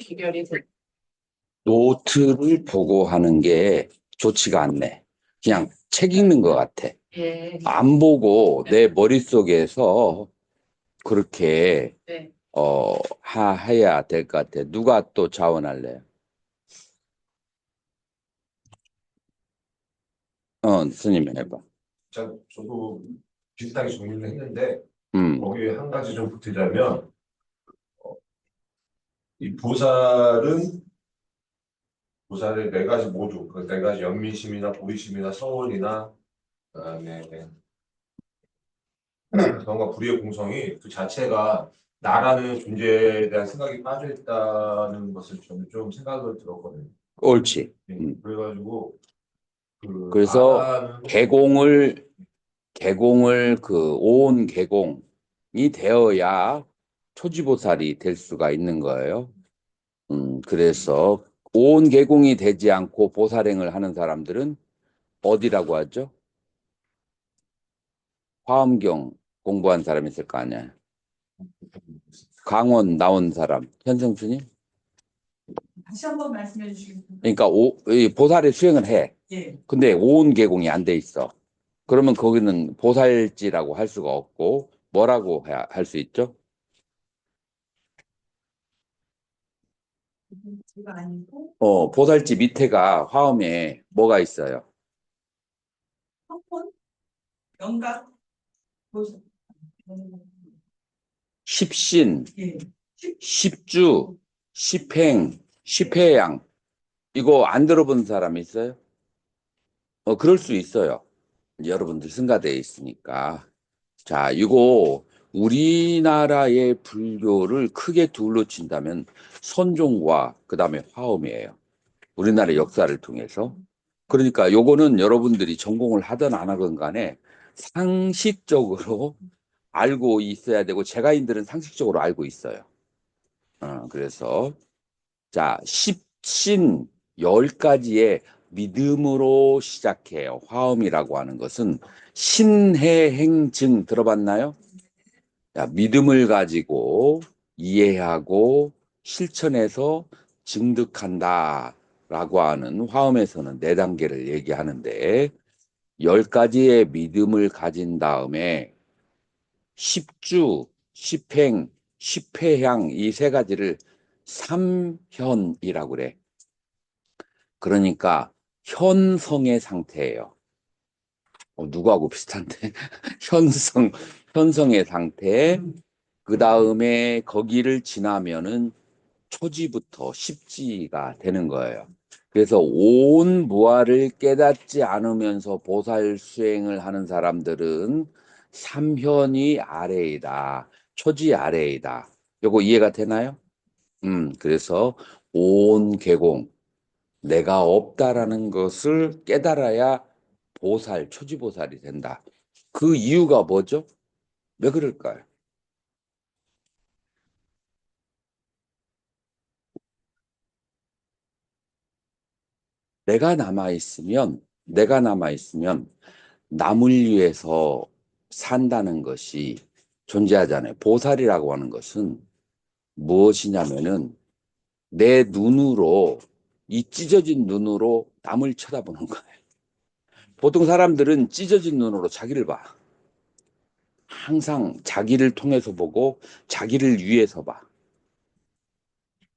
귀결이 돼. 노트를 보고 하는 게 좋지가 않네. 그냥 책 읽는 것 같아. 예. 안 보고 내 머릿속에서 그렇게 네. 해야 될 것 같아. 누가 또 자원할래요? 스님 해봐. 저도 비슷하게 정리를 했는데 음, 거기에 한 가지 좀 보태자면 이 보살의 네 가지 모두 그 네 가지 연민심이나 보리심이나 서원이나 그다음에 정과 불의의 공성이 그 자체가 나라는 존재에 대한 생각이 빠져 있다는 것을 저는 좀 생각을 들었거든요. 옳지. 그래가지고 그래서 나라는 개공을 그 오온 개공이 되어야 초지보살이 될 수가 있는 거예요. 그래서 오온 개공이 되지 않고 보살행을 하는 사람들은 어디라고 하죠? 화엄경 공부한 사람 있을 거 아니야. 강원 나온 사람, 현성주님? 다시 한번 말씀해 주시겠습니까? 그러니까 이 보살의 수행을 해. 예. 근데 오온 개공이 안 돼 있어. 그러면 거기는 보살지라고 할 수가 없고 뭐라고 할 수 있죠? 제가 아니고 보살지 밑에가 화엄에 뭐가 있어요? 성혼, 영각, 보시. 십신, 예. 십주, 십행, 십회양. 이거 안 들어본 사람 있어요? 그럴 수 있어요. 여러분들 승가대에 있으니까. 자, 이거 우리나라의 불교를 크게 둘로 친다면 선종과 그다음에 화엄이에요. 우리나라 역사를 통해서. 그러니까 요거는 여러분들이 전공을 하든 안 하든 간에 상식적으로 알고 있어야 되고 제가인들은 상식적으로 알고 있어요. 그래서 자, 십신 10가지의 믿음으로 시작해요. 화엄이라고 하는 것은 신해행증 들어봤나요? 자, 믿음을 가지고 이해하고 실천해서 증득한다라고 하는 화엄에서는 4단계를 얘기하는데 10가지의 믿음을 가진 다음에 십주, 십행, 십회향 이 3가지를 삼현이라고 그래. 그러니까 현성의 상태예요. 누구하고 비슷한데? 현성의 상태. 그 다음에 거기를 지나면은 초지부터 십지가 되는 거예요. 그래서 온 무아를 깨닫지 않으면서 보살 수행을 하는 사람들은 삼현이 아래이다. 초지 아래이다. 요거 이해가 되나요? 그래서 온 개공, 내가 없다라는 것을 깨달아야 보살, 초지보살이 된다. 그 이유가 뭐죠? 왜 그럴까요? 내가 남아있으면 남을 위해서 산다는 것이 존재하잖아요. 보살이라고 하는 것은 무엇이냐면은 내 눈으로, 이 찢어진 눈으로 남을 쳐다보는 거예요. 보통 사람들은 찢어진 눈으로 자기를 봐. 항상 자기를 통해서 보고 자기를 위해서 봐.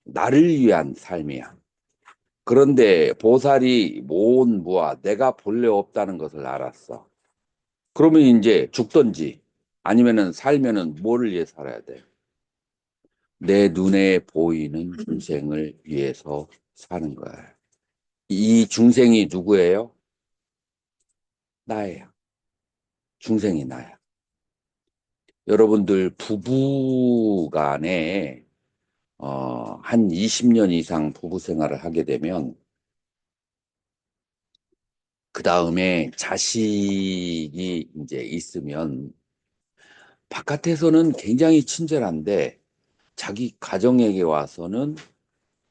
나를 위한 삶이야. 그런데 보살이 모온 무아, 내가 본래 없다는 것을 알았어. 그러면 이제 죽든지 아니면은 살면은 뭐를 위해 살아야 돼? 내 눈에 보이는 중생을 위해서 사는 거야. 이 중생이 누구예요? 나예요. 중생이 나야. 여러분들 부부 간에 한 20년 이상 부부 생활을 하게 되면 그 다음에 자식이 이제 있으면 바깥에서는 굉장히 친절한데 자기 가정에게 와서는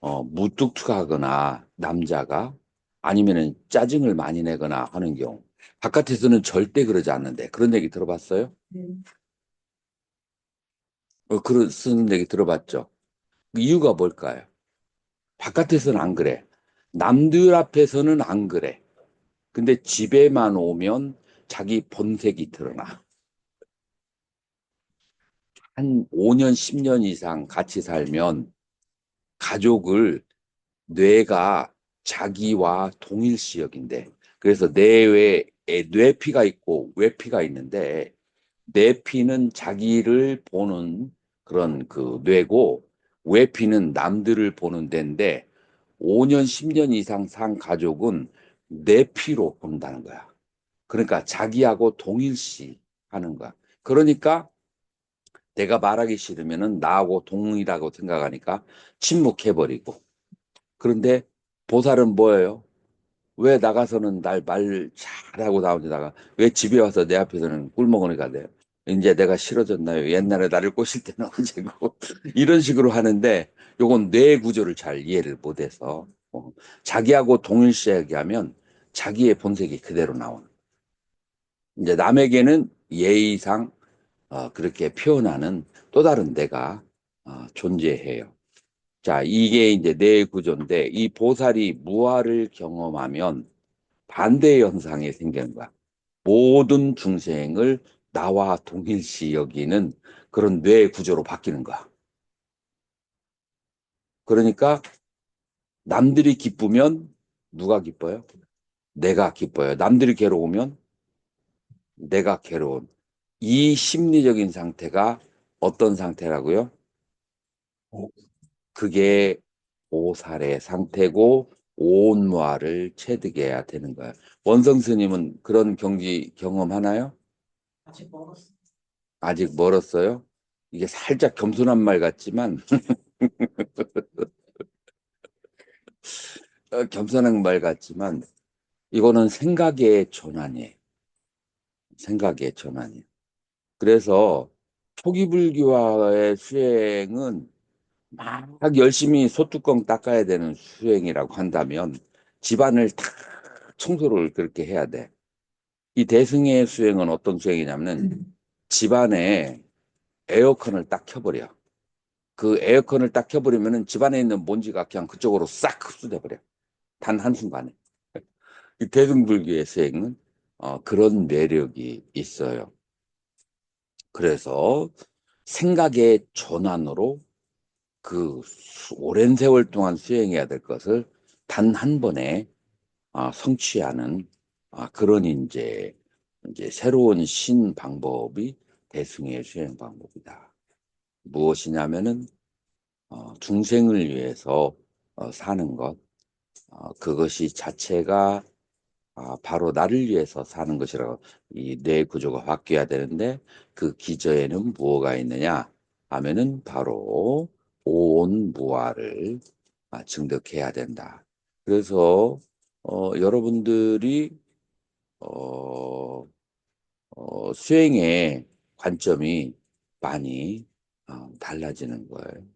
무뚝뚝하거나 남자가 아니면은 짜증을 많이 내거나 하는 경우 바깥에서는 절대 그러지 않는데 그런 얘기 들어봤어요? 네. 그런 쓰는 얘기 들어봤죠? 그 이유가 뭘까요? 바깥에서는 안 그래. 남들 앞에서는 안 그래. 근데 집에만 오면 자기 본색이 드러나. 한 5년, 10년 이상 같이 살면 가족을 뇌가 자기와 동일시 여긴대. 그래서 내외에 뇌피가 있고 외피가 있는데 뇌피는 자기를 보는 그런 그 뇌고 외피는 남들을 보는 데인데 5년, 10년 이상 산 가족은 뇌피로 본다는 거야. 그러니까 자기하고 동일시 하는 거야. 그러니까 내가 말하기 싫으면은 나하고 동일하고 생각하니까 침묵해버리고. 그런데 보살은 뭐예요? 왜 나가서는 날 말 잘하고 나오다가 왜 집에 와서 내 앞에서는 꿀먹으니까 돼요? 이제 내가 싫어졌나요? 옛날에 나를 꼬실 때는 언제고 이런 식으로 하는데 요건 뇌 구조를 잘 이해를 못해서 자기하고 동일시하게 하면 자기의 본색이 그대로 나오는. 이제 남에게는 예의상 그렇게 표현하는 또 다른 내가 존재해요. 자, 이게 이제 뇌 구조인데 이 보살이 무아를 경험하면 반대 현상이 생기는 거야. 모든 중생을 나와 동일시 여기는 그런 뇌 구조로 바뀌는 거야. 그러니까 남들이 기쁘면 누가 기뻐요? 내가 기뻐요. 남들이 괴로우면 내가 괴로운. 이 심리적인 상태가 어떤 상태라고요? 오, 그게 보살의 상태고 온무아를 체득해야 되는 거야. 원성 스님은 그런 경지 경험하나요? 아직 멀었어. 아직 멀었어요. 이게 살짝 겸손한 말 같지만 겸손한 말 같지만 이거는 생각의 전환이에요. 생각의 전환이에요. 그래서 초기 불교와의 수행은 막 열심히 소뚜껑 닦아야 되는 수행이라고 한다면 집안을 다 청소를 그렇게 해야 돼. 이 대승의 수행은 어떤 수행이냐면 집안에 에어컨을 딱 켜버려. 그 에어컨을 딱 켜버리면은 집안에 있는 먼지가 그냥 그쪽으로 싹 흡수돼 버려. 단 한순간에. 이 대승불교의 수행은 그런 매력이 있어요. 그래서 생각의 전환으로 그 오랜 세월 동안 수행해야 될 것을 단 한 번에 성취하는 그런 이제 새로운 신 방법이 대승의 수행 방법이다. 무엇이냐면은 중생을 위해서 사는 것, 그것이 자체가 바로 나를 위해서 사는 것이라고 이 뇌 구조가 바뀌어야 되는데 그 기저에는 무엇가 있느냐 하면은 바로 온 무아를 증득해야 된다. 그래서 여러분들이 어, 수행의 관점이 많이 달라지는 거예요.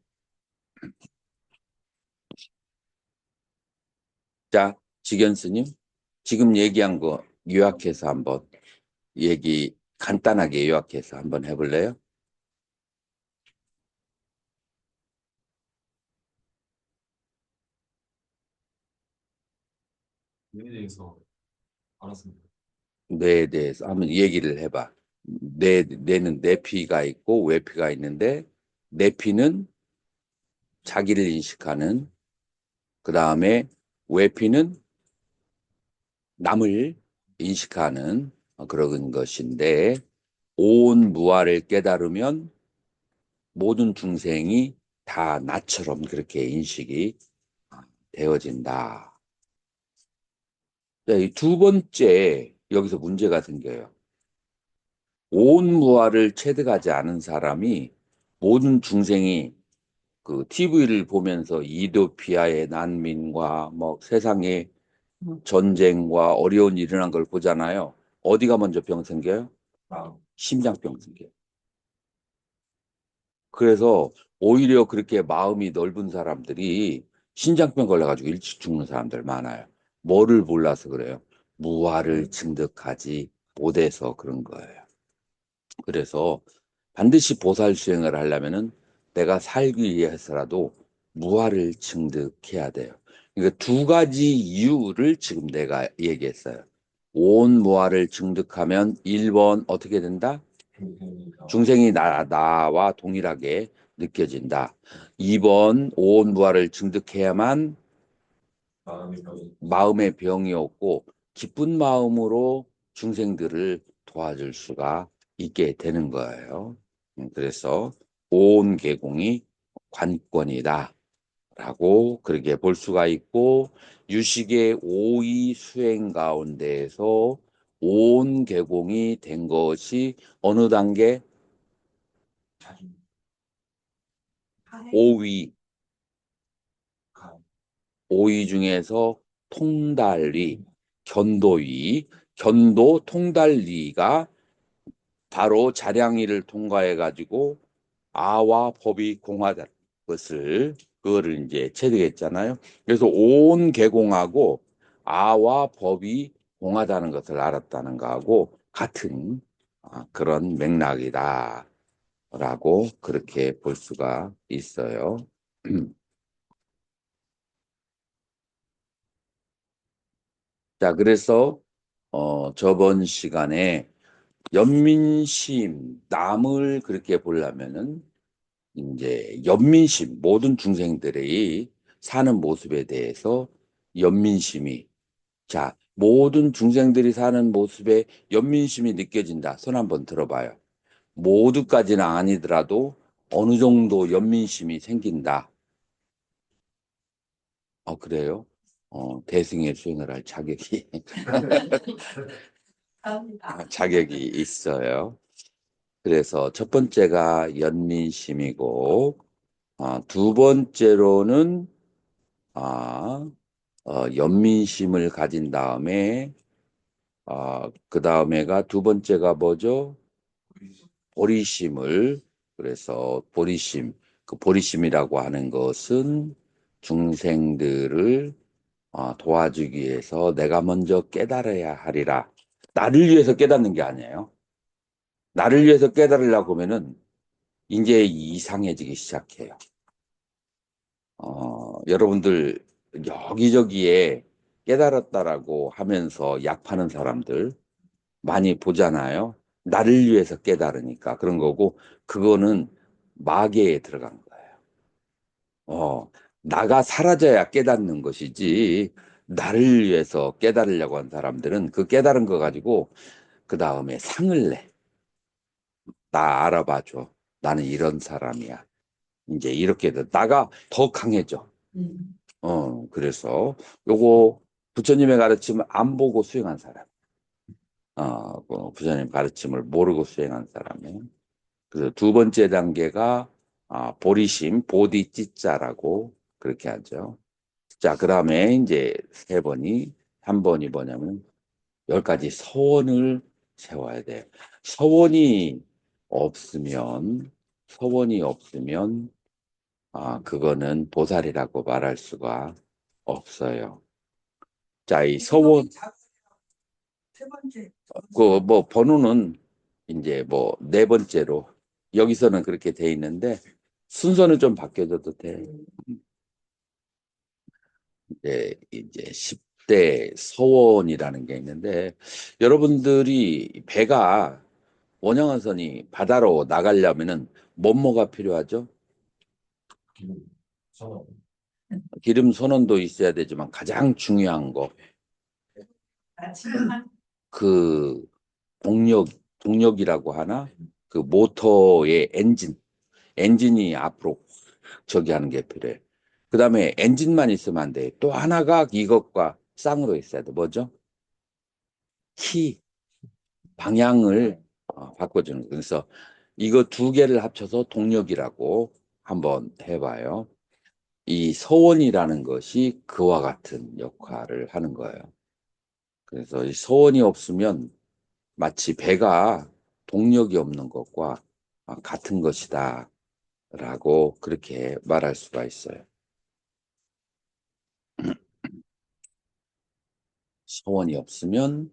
자, 지견 스님, 지금 얘기한 거 요약해서 한번 얘기 간단하게 요약해서 한번 해볼래요? 뇌에 대해서 알았습니다. 뇌에 대해서 한번 얘기를 해봐. 뇌는 내피가 있고 외피가 있는데 내피는 자기를 인식하는 그 다음에 외피는 남을 인식하는 그런 것인데 온 무아를 깨달으면 모든 중생이 다 나처럼 그렇게 인식이 되어진다. 이 두 번째 여기서 문제가 생겨요. 온 무아를 체득하지 않은 사람이 모든 중생이 그 TV를 보면서 이도피아의 난민과 뭐 세상에 전쟁과 어려운 일이 일어난 걸 보잖아요. 어디가 먼저 병 생겨요? 아, 심장병 생겨요. 그래서 오히려 그렇게 마음이 넓은 사람들이 신장병 걸려가지고 일찍 죽는 사람들 많아요. 뭐를 몰라서 그래요? 무아를 증득하지 못해서 그런 거예요. 그래서 반드시 보살 수행을 하려면은 내가 살기 위해서라도 무아를 증득해야 돼요. 그러니까 두 가지 이유를 지금 내가 얘기했어요. 온 무아를 증득하면 1번 어떻게 된다? 중생이 나와 동일하게 느껴진다. 2번 온 무아를 증득해야만 마음의 병이 없고 기쁜 마음으로 중생들을 도와줄 수가 있게 되는 거예요. 그래서 온 계공이 관건이다 라고 그렇게 볼 수가 있고, 유식의 오의 수행 가운데에서 온 계공이 된 것이 어느 단계? 하해. 오의. 오의 중에서 통달위, 견도위, 견도 통달위가 바로 자량이를 통과해 가지고 아와 법이 공하다는 것을, 그거를 이제 체득했잖아요. 그래서 온 계공하고 아와 법이 공하다는 것을 알았다는 거하고 같은 그런 맥락이다라고 그렇게 볼 수가 있어요. 자, 그래서 저번 시간에 연민심, 남을 그렇게 보려면은 이제 연민심, 모든 중생들이 사는 모습에 대해서 연민심이, 자, 모든 중생들이 사는 모습에 연민심이 느껴진다. 손 한번 들어봐요. 모두까지는 아니더라도 어느 정도 연민심이 생긴다. 그래요? 대승의 수행을 할 자격이 감사합니다. 자격이 있어요. 그래서 첫 번째가 연민심이고, 두 번째로는 연민심을 가진 다음에 그 다음에가 두 번째가 뭐죠? 보리심을. 그래서 보리심, 그 보리심이라고 하는 것은 중생들을 도와주기 위해서 내가 먼저 깨달아야 하리라. 나를 위해서 깨닫는 게 아니에요. 나를 위해서 깨달으려고 하면은 이제 이상해지기 시작해요. 여러분들 여기저기에 깨달았다라고 하면서 약 파는 사람들 많이 보잖아요. 나를 위해서 깨달으니까 그런 거고, 그거는 마계에 들어간 거예요. 나가 사라져야 깨닫는 것이지, 나를 위해서 깨달으려고 한 사람들은 그 깨달은 거 가지고 그 다음에 상을 내. 나 알아봐줘. 나는 이런 사람이야. 이제 이렇게 나가 더 강해져. 그래서 요거 부처님의 가르침을 안 보고 수행한 사람, 그 부처님 가르침을 모르고 수행한 사람이에요. 그래서 두 번째 단계가 보리심, 보디찌자라고 그렇게 하죠. 자, 그 다음에 이제 세 번이, 한 번이 뭐냐면 10가지 서원을 세워야 돼요. 서원이 없으면, 서원이 없으면 그거는 보살이라고 말할 수가 없어요. 자, 이 서원, 세 번째. 그 뭐 번호는 이제 뭐 네 번째로 여기서는 그렇게 돼 있는데 순서는 좀 바뀌어져도 돼. 이제 10대 서원이라는 게 있는데, 여러분들이 배가 원양어선이 바다로 나가려면은 뭐가 필요하죠? 선언. 기름 선원도 있어야 되지만 가장 중요한 거, 아침만 그 동력이라고 하나? 그 모터의 엔진이 앞으로 저기 하는 게 필요해. 그 다음에 엔진만 있으면 안 돼. 또 하나가 이것과 쌍으로 있어야 돼. 뭐죠? 키, 방향을 바꿔주는 거. 그래서 이거 두 개를 합쳐서 동력이라고 한번 해봐요. 이 서원이라는 것이 그와 같은 역할을 하는 거예요. 그래서 이 서원이 없으면 마치 배가 동력이 없는 것과 같은 것이다 라고 그렇게 말할 수가 있어요. 서원이 없으면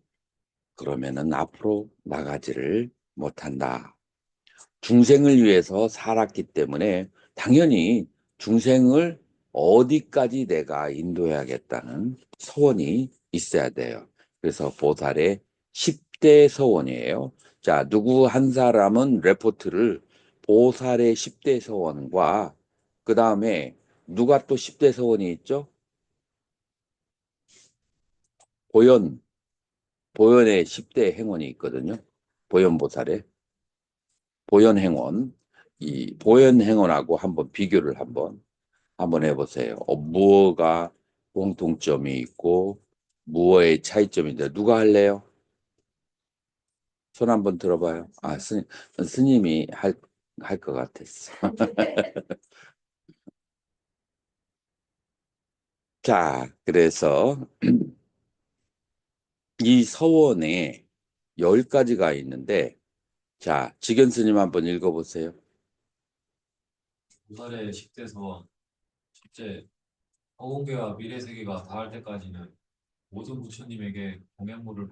그러면은 앞으로 나가지를 못한다. 중생을 위해서 살았기 때문에 당연히 중생을 어디까지 내가 인도해야겠다는 서원이 있어야 돼요. 그래서 보살의 10대 서원이에요. 자, 누구 한 사람은 레포트를 보살의 10대 서원과 그 다음에 누가 또 10대 서원이 있죠? 보현의 10대 행원이 있거든요. 보현보살의 보현행원. 이 보현행원하고 한번 비교를 한번 해보세요. 무엇가 공통점이 있고 무엇의 차이점인데 누가 할래요? 손 한번 들어봐요. 아, 스님이 할 것 같았어. 자, 그래서 이 서원에 10가지가 있는데, 자, 지견 스님 한번 읽어보세요. 보살의 10대 서원. 첫째, 허공계와 미래세계가 닿을 때까지는 모든 부처님에게 공양물을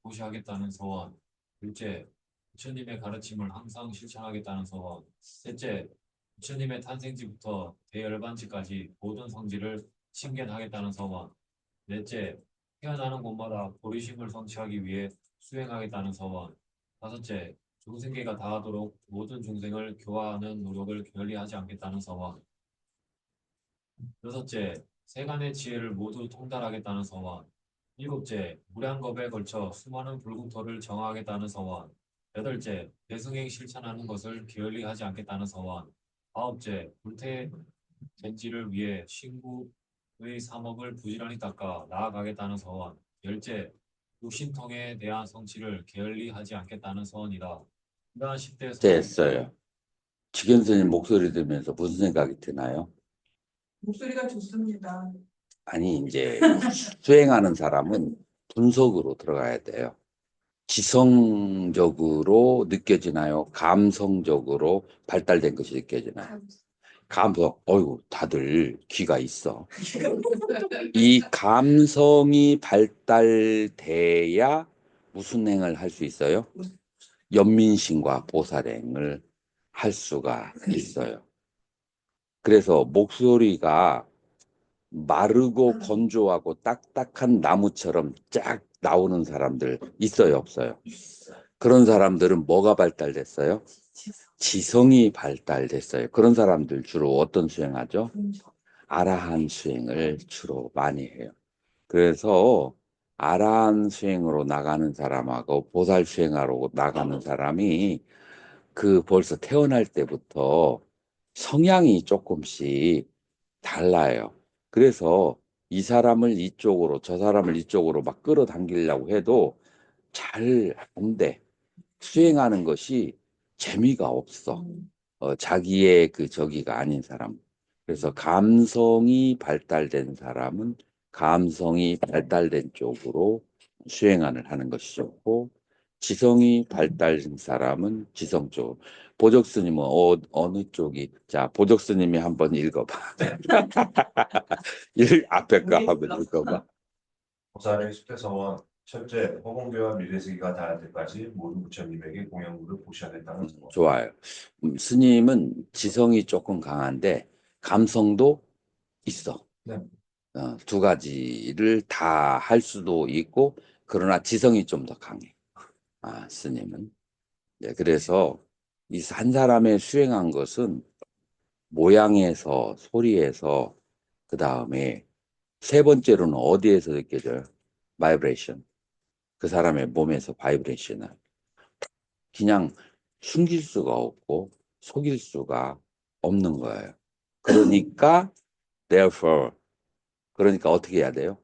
보시하겠다는 서원. 둘째, 부처님의 가르침을 항상 실천하겠다는 서원. 셋째, 부처님의 탄생지부터 대열반지까지 모든 성질을 신견하겠다는 서원. 넷째, 태어나는 곳마다 보리심을 성취하기 위해 수행하겠다는 서원. 다섯째, 중생계가 다하도록 모든 중생을 교화하는 노력을 게을리하지 않겠다는 서원. 여섯째, 세간의 지혜를 모두 통달하겠다는 서원. 일곱째, 무량겁에 걸쳐 수많은 불국토를 정화하겠다는 서원. 여덟째, 대승행 실천하는 것을 게을리하지 않겠다는 서원. 아홉째, 불태된지를 위해 신구의 삼업을 부지런히 닦아 나아가겠다는 서원. 열째, 육신통에 대한 성취를 게을리하지 않겠다는 서원이다. 이러한 10대 서원. 됐어요. 지견 스님 목소리 들으면서 무슨 생각이 드나요? 목소리가 좋습니다. 아니, 이제 수행하는 사람은 분석으로 들어가야 돼요. 지성적으로 느껴지나요? 감성적으로 발달된 것이 느껴지나요? 감성, 어이구, 다들 귀가 있어. 이 감성이 발달돼야 무슨 행을 할 수 있어요? 연민신과 보살행을 할 수가 있어요. 그래서 목소리가 마르고 건조하고 딱딱한 나무처럼 쫙 나오는 사람들 있어요, 없어요? 그런 사람들은 뭐가 발달됐어요? 지성이 발달됐어요. 그런 사람들 주로 어떤 수행하죠? 아라한 수행을 주로 많이 해요. 그래서 아라한 수행으로 나가는 사람하고 보살 수행하러 나가는 사람이 그 벌써 태어날 때부터 성향이 조금씩 달라요. 그래서 이 사람을 이쪽으로 저 사람을 이쪽으로 막 끌어당기려고 해도 잘 안 돼. 수행하는 것이 재미가 없어. 자기의 그 저기가 아닌 사람. 그래서 감성이 발달된 사람은 감성이 발달된 쪽으로 수행안을 하는 것이 좋고, 지성이 발달된 사람은 지성 쪽. 보적 스님은 어느 쪽이? 자, 보적 스님이 한번 읽어봐. 앞에 거 한번 읽어봐. 보살의 10대 서원. 첫째, 허공계와 미래세계가 닿을 때까지 모든 부처님에게 공양물을 보시하겠다는 서원. 좋아요. 스님은 지성이 조금 강한데 감성도 있어. 네. 두 가지를 다 할 수도 있고, 그러나 지성이 좀 더 강해. 스님은. 네, 그래서 이 한 사람의 수행한 것은 모양에서, 소리에서, 그 다음에 세 번째로는 어디에서 느껴져요? 바이브레이션. 그 사람의 몸에서 바이브레이션을 그냥 숨길 수가 없고 속일 수가 없는 거예요. 그러니까 therefore, 그러니까 어떻게 해야 돼요?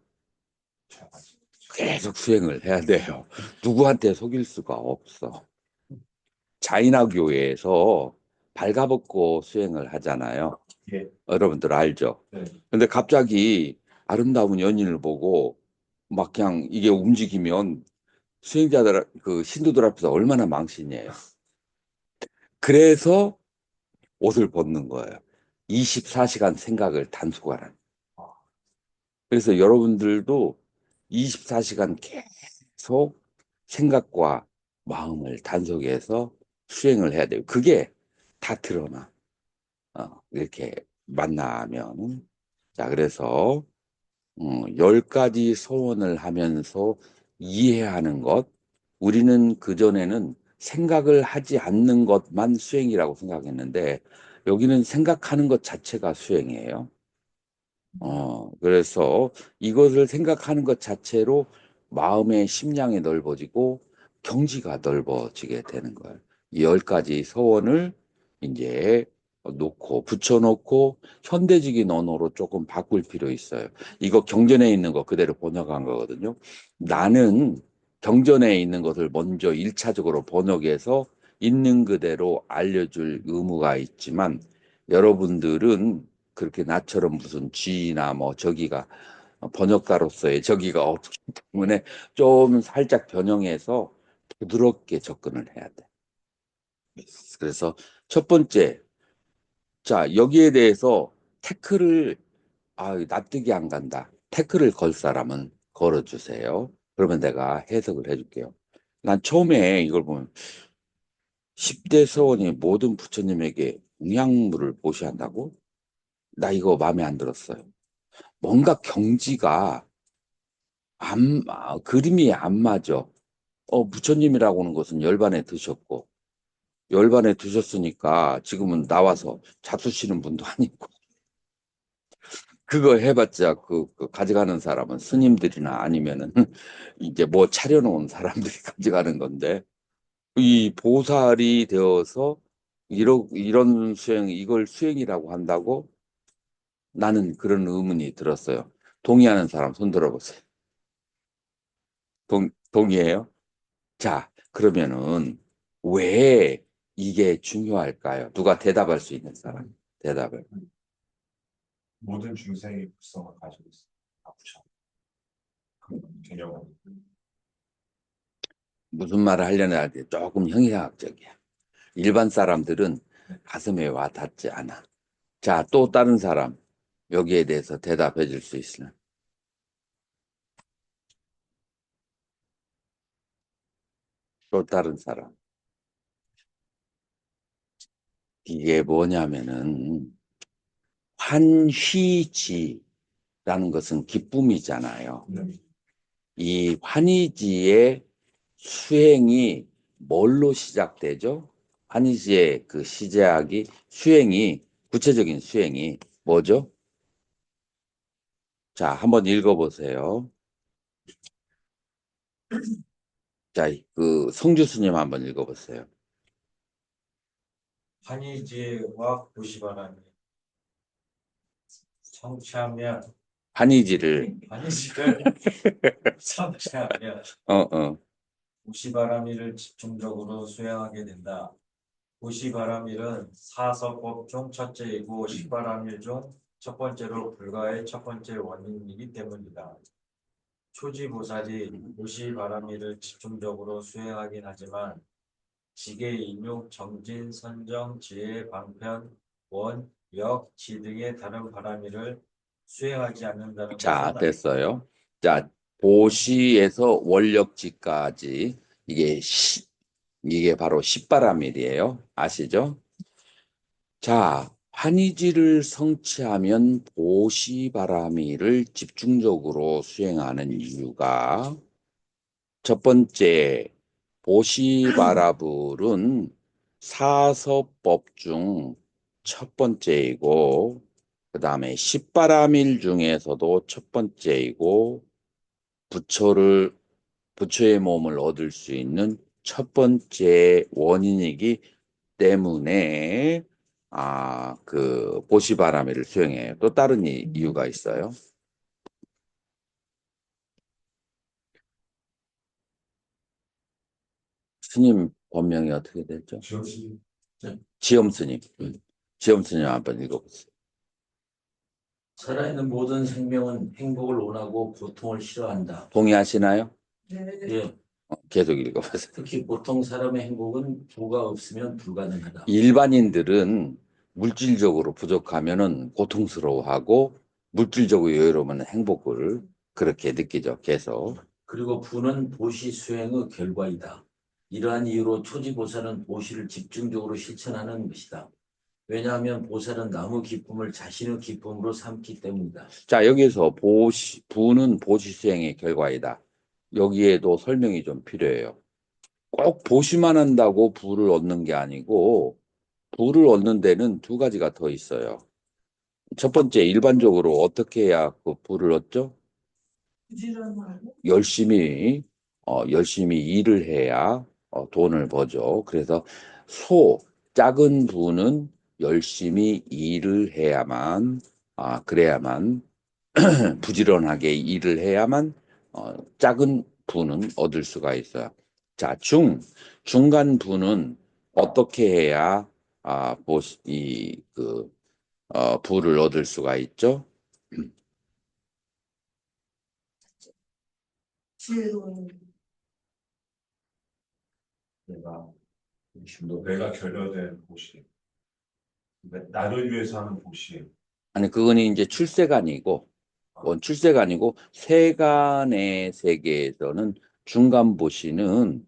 계속 수행을 해야 돼요. 누구한테 속일 수가 없어. 자이나 교회에서 발가벗고 수행을 하잖아요. 예. 여러분들 알죠? 네. 근데 갑자기 아름다운 연인을 보고 막 그냥 이게 움직이면 수행자들, 그 신도들 앞에서 얼마나 망신이에요. 그래서 옷을 벗는 거예요. 24시간 생각을 단속하라는. 그래서 여러분들도 24시간 계속 생각과 마음을 단속해서 수행을 해야 돼요. 그게 다 드러나. 이렇게 만나면은 자, 그래서 10가지 소원을 하면서 이해하는 것. 우리는 그전에는 생각을 하지 않는 것만 수행이라고 생각했는데 여기는 생각하는 것 자체가 수행이에요. 그래서 이것을 생각하는 것 자체로 마음의 심량이 넓어지고 경지가 넓어지게 되는 거예요. 이 10가지 서원을 이제 붙여놓고 현대적인 언어로 조금 바꿀 필요 있어요. 이거 경전에 있는 거 그대로 번역한 거거든요. 나는 경전에 있는 것을 먼저 1차적으로 번역해서 있는 그대로 알려줄 의무가 있지만 여러분들은 그렇게 나처럼 무슨 쥐나 뭐 저기가 번역가로서의 저기가 없기 때문에 좀 살짝 변형해서 부드럽게 접근을 해야 돼. 그래서 첫 번째, 자, 여기에 대해서 태클을, 납득이 안 간다. 태클을 걸 사람은 걸어주세요. 그러면 내가 해석을 해줄게요. 난 처음에 이걸 보면 10대 서원이 모든 부처님에게 공양물을 모시한다고? 나 이거 마음에 안 들었어요. 뭔가 경지가 그림이 안 맞아. 부처님이라고 하는 것은 열반에 드셨고, 열반에 드셨으니까 지금은 나와서 잡수시는 분도 아니고, 그거 해봤자 그 가져가는 사람은 스님들이나 아니면은 이제 뭐 차려놓은 사람들이 가져가는 건데, 이 보살이 되어서 이런 수행, 이걸 수행이라고 한다고 나는 그런 의문이 들었어요. 동의하는 사람 손 들어보세요. 동의해요? 자, 그러면은 왜 이게 중요할까요? 누가 대답할 수 있는 사람? 대답을. 모든 중생이 불성을 가지고 있어. 다 부처. 그 개념은 무슨 말을 하려나 할 때 조금 형이상학적이야. 일반 사람들은 가슴에 와 닿지 않아. 자, 또 다른 사람 여기에 대해서 대답해 줄 수 있으면. 또 다른 사람. 이게 뭐냐면은 환희지라는 것은 기쁨이잖아요. 이 환희지의 수행이 뭘로 시작되죠? 환희지의 그 시작이 수행이 구체적인 수행이 뭐죠? 자, 한번 읽어보세요. 자, 그 성주 스님 한번 읽어보세요. 환희지와 보시바람이 성취하면 환희지를 환희지를 성취하면 어, 어. 보시바라미를 집중적으로 수행하게 된다. 보시바라밀은 사서법 중 첫째이고 십바라밀 중 첫 번째로 불가의 첫 번째 원인이기 때문이다. 초지보살이 보시바라밀을 집중적으로 수행하긴 하지만 지계, 인육, 정진, 선정, 지혜, 방편, 원, 역, 지 등의 다른 바라밀을 수행하지 않는다는 자, 것은 아니다. 됐어요. 자, 보시에서 원력지까지 이게 바로 십바라밀이에요. 아시죠? 자, 환희지를 성취하면 보시바라밀을 집중적으로 수행하는 이유가 첫 번째, 보시바라불은 사서법 중 첫 번째이고 그 다음에 십바라밀 중에서도 첫 번째이고 부처의 몸을 얻을 수 있는 첫 번째 원인이기 때문에 그 보시바라밀을 수행해요. 또 다른 이유가 있어요. 스님 본명이 어떻게 되죠? 지엄씨 지엄 스님. 지엄 스님 한번 읽어보세요. 살아있는 모든 생명은 행복을 원하고 고통을 싫어한다. 동의하시나요? 네. 예, 계속 읽어보세요. 특히 보통 사람의 행복은 부가 없으면 불가능하다. 일반인들은 물질적으로 부족하면은 고통스러워하고 물질적으로 여유로우면 행복을 그렇게 느끼죠. 계속. 그리고 부는 보시 수행의 결과이다. 이러한 이유로 초지보살은 보시를 집중적으로 실천하는 것이다. 왜냐하면 보살은 남의 기쁨을 자신의 기쁨으로 삼기 때문이다. 자, 여기서 부는 보시 수행의 결과이다. 여기에도 설명이 좀 필요해요. 꼭 보시만 한다고 부를 얻는 게 아니고 부를 얻는 데는 두 가지가 더 있어요. 첫 번째, 일반적으로 어떻게 해야 그 부를 얻죠? 부지런하고 열심히 일을 해야 돈을 버죠. 그래서 작은 부는 열심히 일을 해야만, 그래야만, 부지런하게 일을 해야만, 작은 부는 얻을 수가 있어요. 자, 중간 부는 어떻게 해야, 부를 얻을 수가 있죠? 지혜로운 내가 내가 결여된 보시, 나를 위해서 하는 보시. 아니, 그거는 이제 출세간이고, 출세간이고, 세간의 세계에서는 중간보시는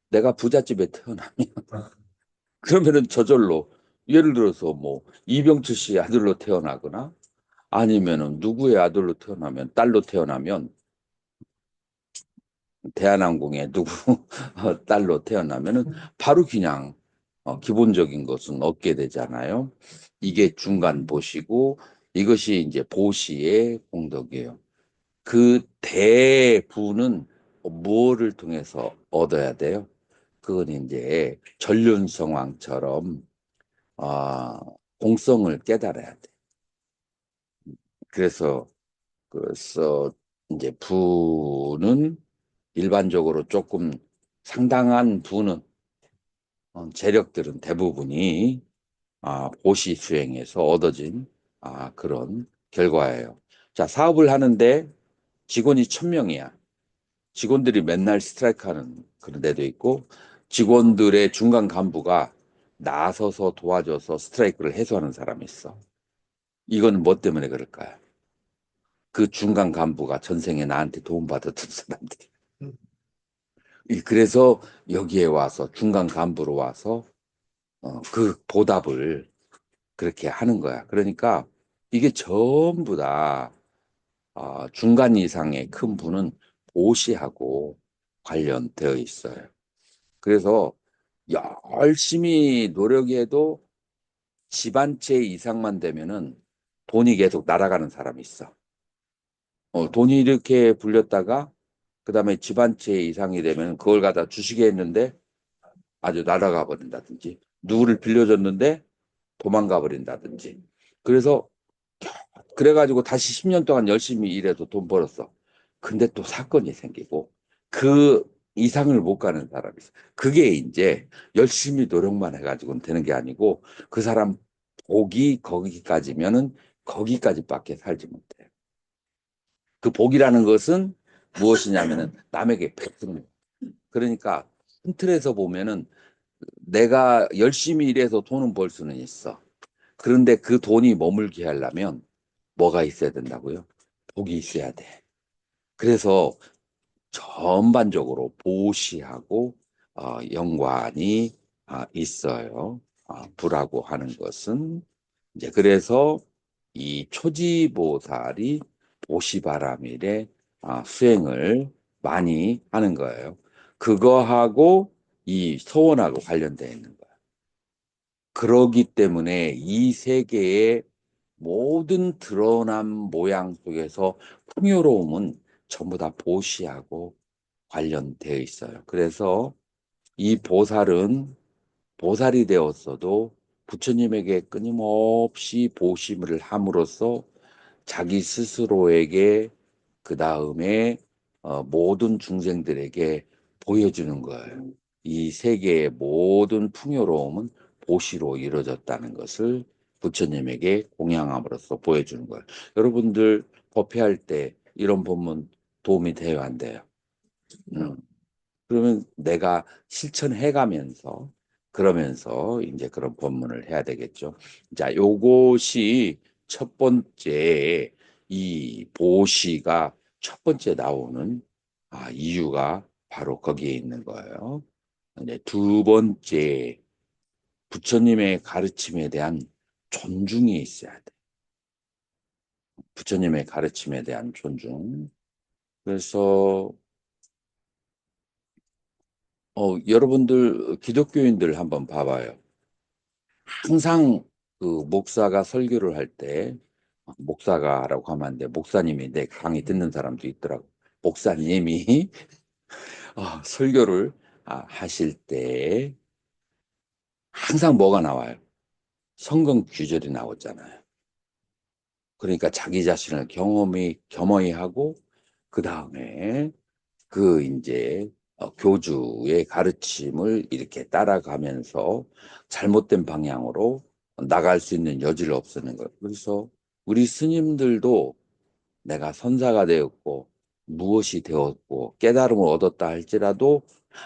내가 부잣집에 태어나면, 그러면은 저절로, 예를 들어서 뭐, 이병철 씨 아들로 태어나거나, 아니면은 누구의 아들로 태어나면, 딸로 태어나면, 대한항공의 누구 딸로 태어나면은 바로 그냥 기본적인 것은 얻게 되잖아요. 이게 중간 보시고 이것이 이제 보시의 공덕이에요. 그 대부는 무엇을 통해서 얻어야 돼요? 그건 이제 전륜성왕처럼 아, 공성을 깨달아야 돼. 그래서 이제 부는 일반적으로 조금 상당한 부는 재력들은 대부분이 보시 수행에서 얻어진 그런 결과예요. 자, 사업을 하는데 직원이 1,000명이야. 직원들이 맨날 스트라이크하는 그런 데도 있고 직원들의 중간 간부가 나서서 도와줘서 스트라이크를 해소하는 사람이 있어. 이건 뭐 때문에 그럴까요? 그 중간 간부가 전생에 나한테 도움받았던 사람들이. 그래서 여기에 와서 중간 간부로 와서 그 보답을 그렇게 하는 거야. 그러니까 이게 전부 다 중간 이상의 큰 부는 보시하고 관련되어 있어요. 그래서 열심히 노력해도 집 한 채 이상만 되면은 돈이 계속 날아가는 사람이 있어. 돈이 이렇게 불렸다가 그다음에 집 한 채 이상이 되면 그걸 갖다 주식에 했는데 아주 날아가 버린다든지 누구를 빌려줬는데 도망가 버린다든지 그래서 그래가지고 다시 10년 동안 열심히 일해서 돈 벌었어. 근데 또 사건이 생기고 그 이상을 못 가는 사람이 있어. 그게 이제 열심히 노력만 해가지고는 되는 게 아니고 그 사람 복이 거기까지면은 거기까지밖에 살지 못해. 그 복이라는 것은 무엇이냐면은 남에게 베푸는. 그러니까 큰 틀에서 보면은 내가 열심히 일해서 돈은 벌 수는 있어. 그런데 그 돈이 머물게 하려면 뭐가 있어야 된다고요? 복이 있어야 돼. 그래서 전반적으로 보시하고 연관이 있어요. 부라고 하는 것은 이제 그래서 이 초지보살이 보시바라밀의 수행을 많이 하는 거예요. 그거하고 이 서원하고 관련되어 있는 거예요. 그러기 때문에 이 세계의 모든 드러난 모양 속에서 풍요로움은 전부 다 보시하고 관련되어 있어요. 그래서 이 보살은 보살이 되었어도 부처님에게 끊임없이 보심을 함으로써 자기 스스로에게 그 다음에 모든 중생들에게 보여주는 거예요. 이 세계의 모든 풍요로움은 보시로 이루어졌다는 것을 부처님에게 공양함으로써 보여주는 거예요. 여러분들 법회할 때 이런 본문 도움이 돼요, 안 돼요? 그러면 내가 실천해 가면서 그러면서 이제 그런 법문을 해야 되겠죠. 자, 요것이 첫 번째 이 보시가 첫 번째 나오는 이유가 바로 거기에 있는 거예요. 이제 두 번째 부처님의 가르침에 대한 존중이 있어야 돼. 부처님의 가르침에 대한 존중. 그래서 여러분들 기독교인들 한번 봐봐요. 항상 그 목사가 설교를 할 때 목사가라고 하면 안 돼. 목사님이 내 강의 듣는 사람도 있더라고. 목사님이 설교를 하실 때 항상 뭐가 나와요? 성경 규절이 나오잖아요. 그러니까 자기 자신을 겸허히 하고 그 다음에 그 이제 교주의 가르침을 이렇게 따라가면서 잘못된 방향으로 나갈 수 있는 여지를 없애는 거예요. 그래서 우리 스님들도 내가 선사가 되었고 무엇이 되었고 깨달음을 얻었다 할지라도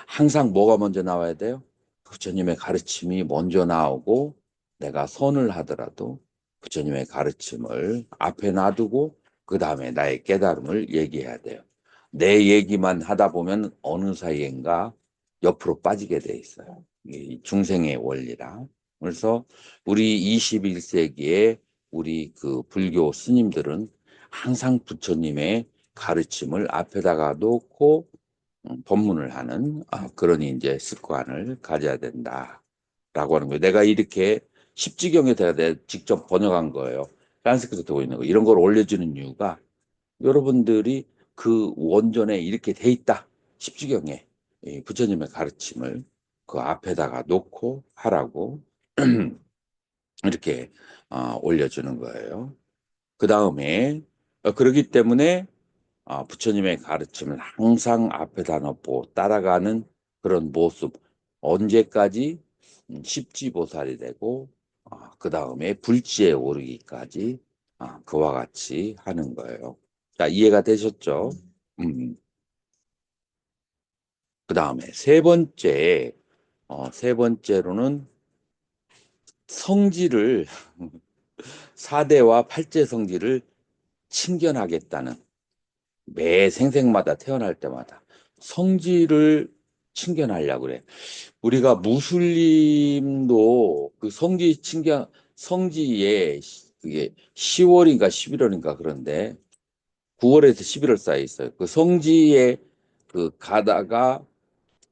항상 뭐가 먼저 나와야 돼요? 부처님의 가르침이 먼저 나오고 내가 선을 하더라도 부처님의 가르침을 앞에 놔두고 그 다음에 나의 깨달음을 얘기해야 돼요. 내 얘기만 하다 보면 어느 사이인가 옆으로 빠지게 돼 있어요. 이 중생의 원리라. 그래서 우리 21세기에 우리 그 불교 스님들은 항상 부처님의 가르침을 앞에다가 놓고 법문을 하는 그런 이제 습관을 가져야 된다라고 하는 거예요. 내가 이렇게 십지경에다가 내가 직접 번역한 거예요. 산스크리트고 있는 거. 이런 걸 올려주는 이유가 여러분들이 그 원전에 이렇게 돼 있다. 십지경에 이 부처님의 가르침을 그 앞에다가 놓고 하라고 이렇게 올려주는 거예요. 그 다음에 그렇기 때문에 부처님의 가르침을 항상 앞에다 놓고 따라가는 그런 모습 언제까지 십지보살이 되고 그 다음에 불지에 오르기까지 그와 같이 하는 거예요. 자, 이해가 되셨죠? 그 다음에 세 번째로는 성질을 사대와 팔째 성질을 친견하겠다는 매 생생마다 태어날 때마다 성질을 친견하려고 그래. 우리가 무슬림도 그 성지에 그게 10월인가 11월인가 그런데 9월에서 11월 사이에 있어요. 그 성지에 그 가다가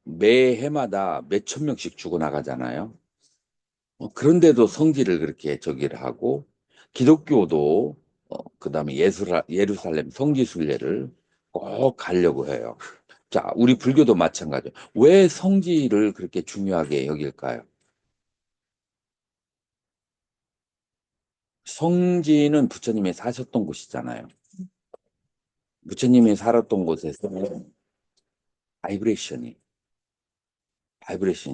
매 해마다 몇천 명씩 죽어나가잖아요. 그런데도 성지를 그렇게 저기를 하고 기독교도 그다음에 예루살렘 성지 순례를 꼭 가려고 해요. 자, 우리 불교도 마찬가지예요. 왜 성지를 그렇게 중요하게 여길까요? 성지는 부처님이 사셨던 곳이잖아요. 부처님이 살았던 곳에서 바이브레이션이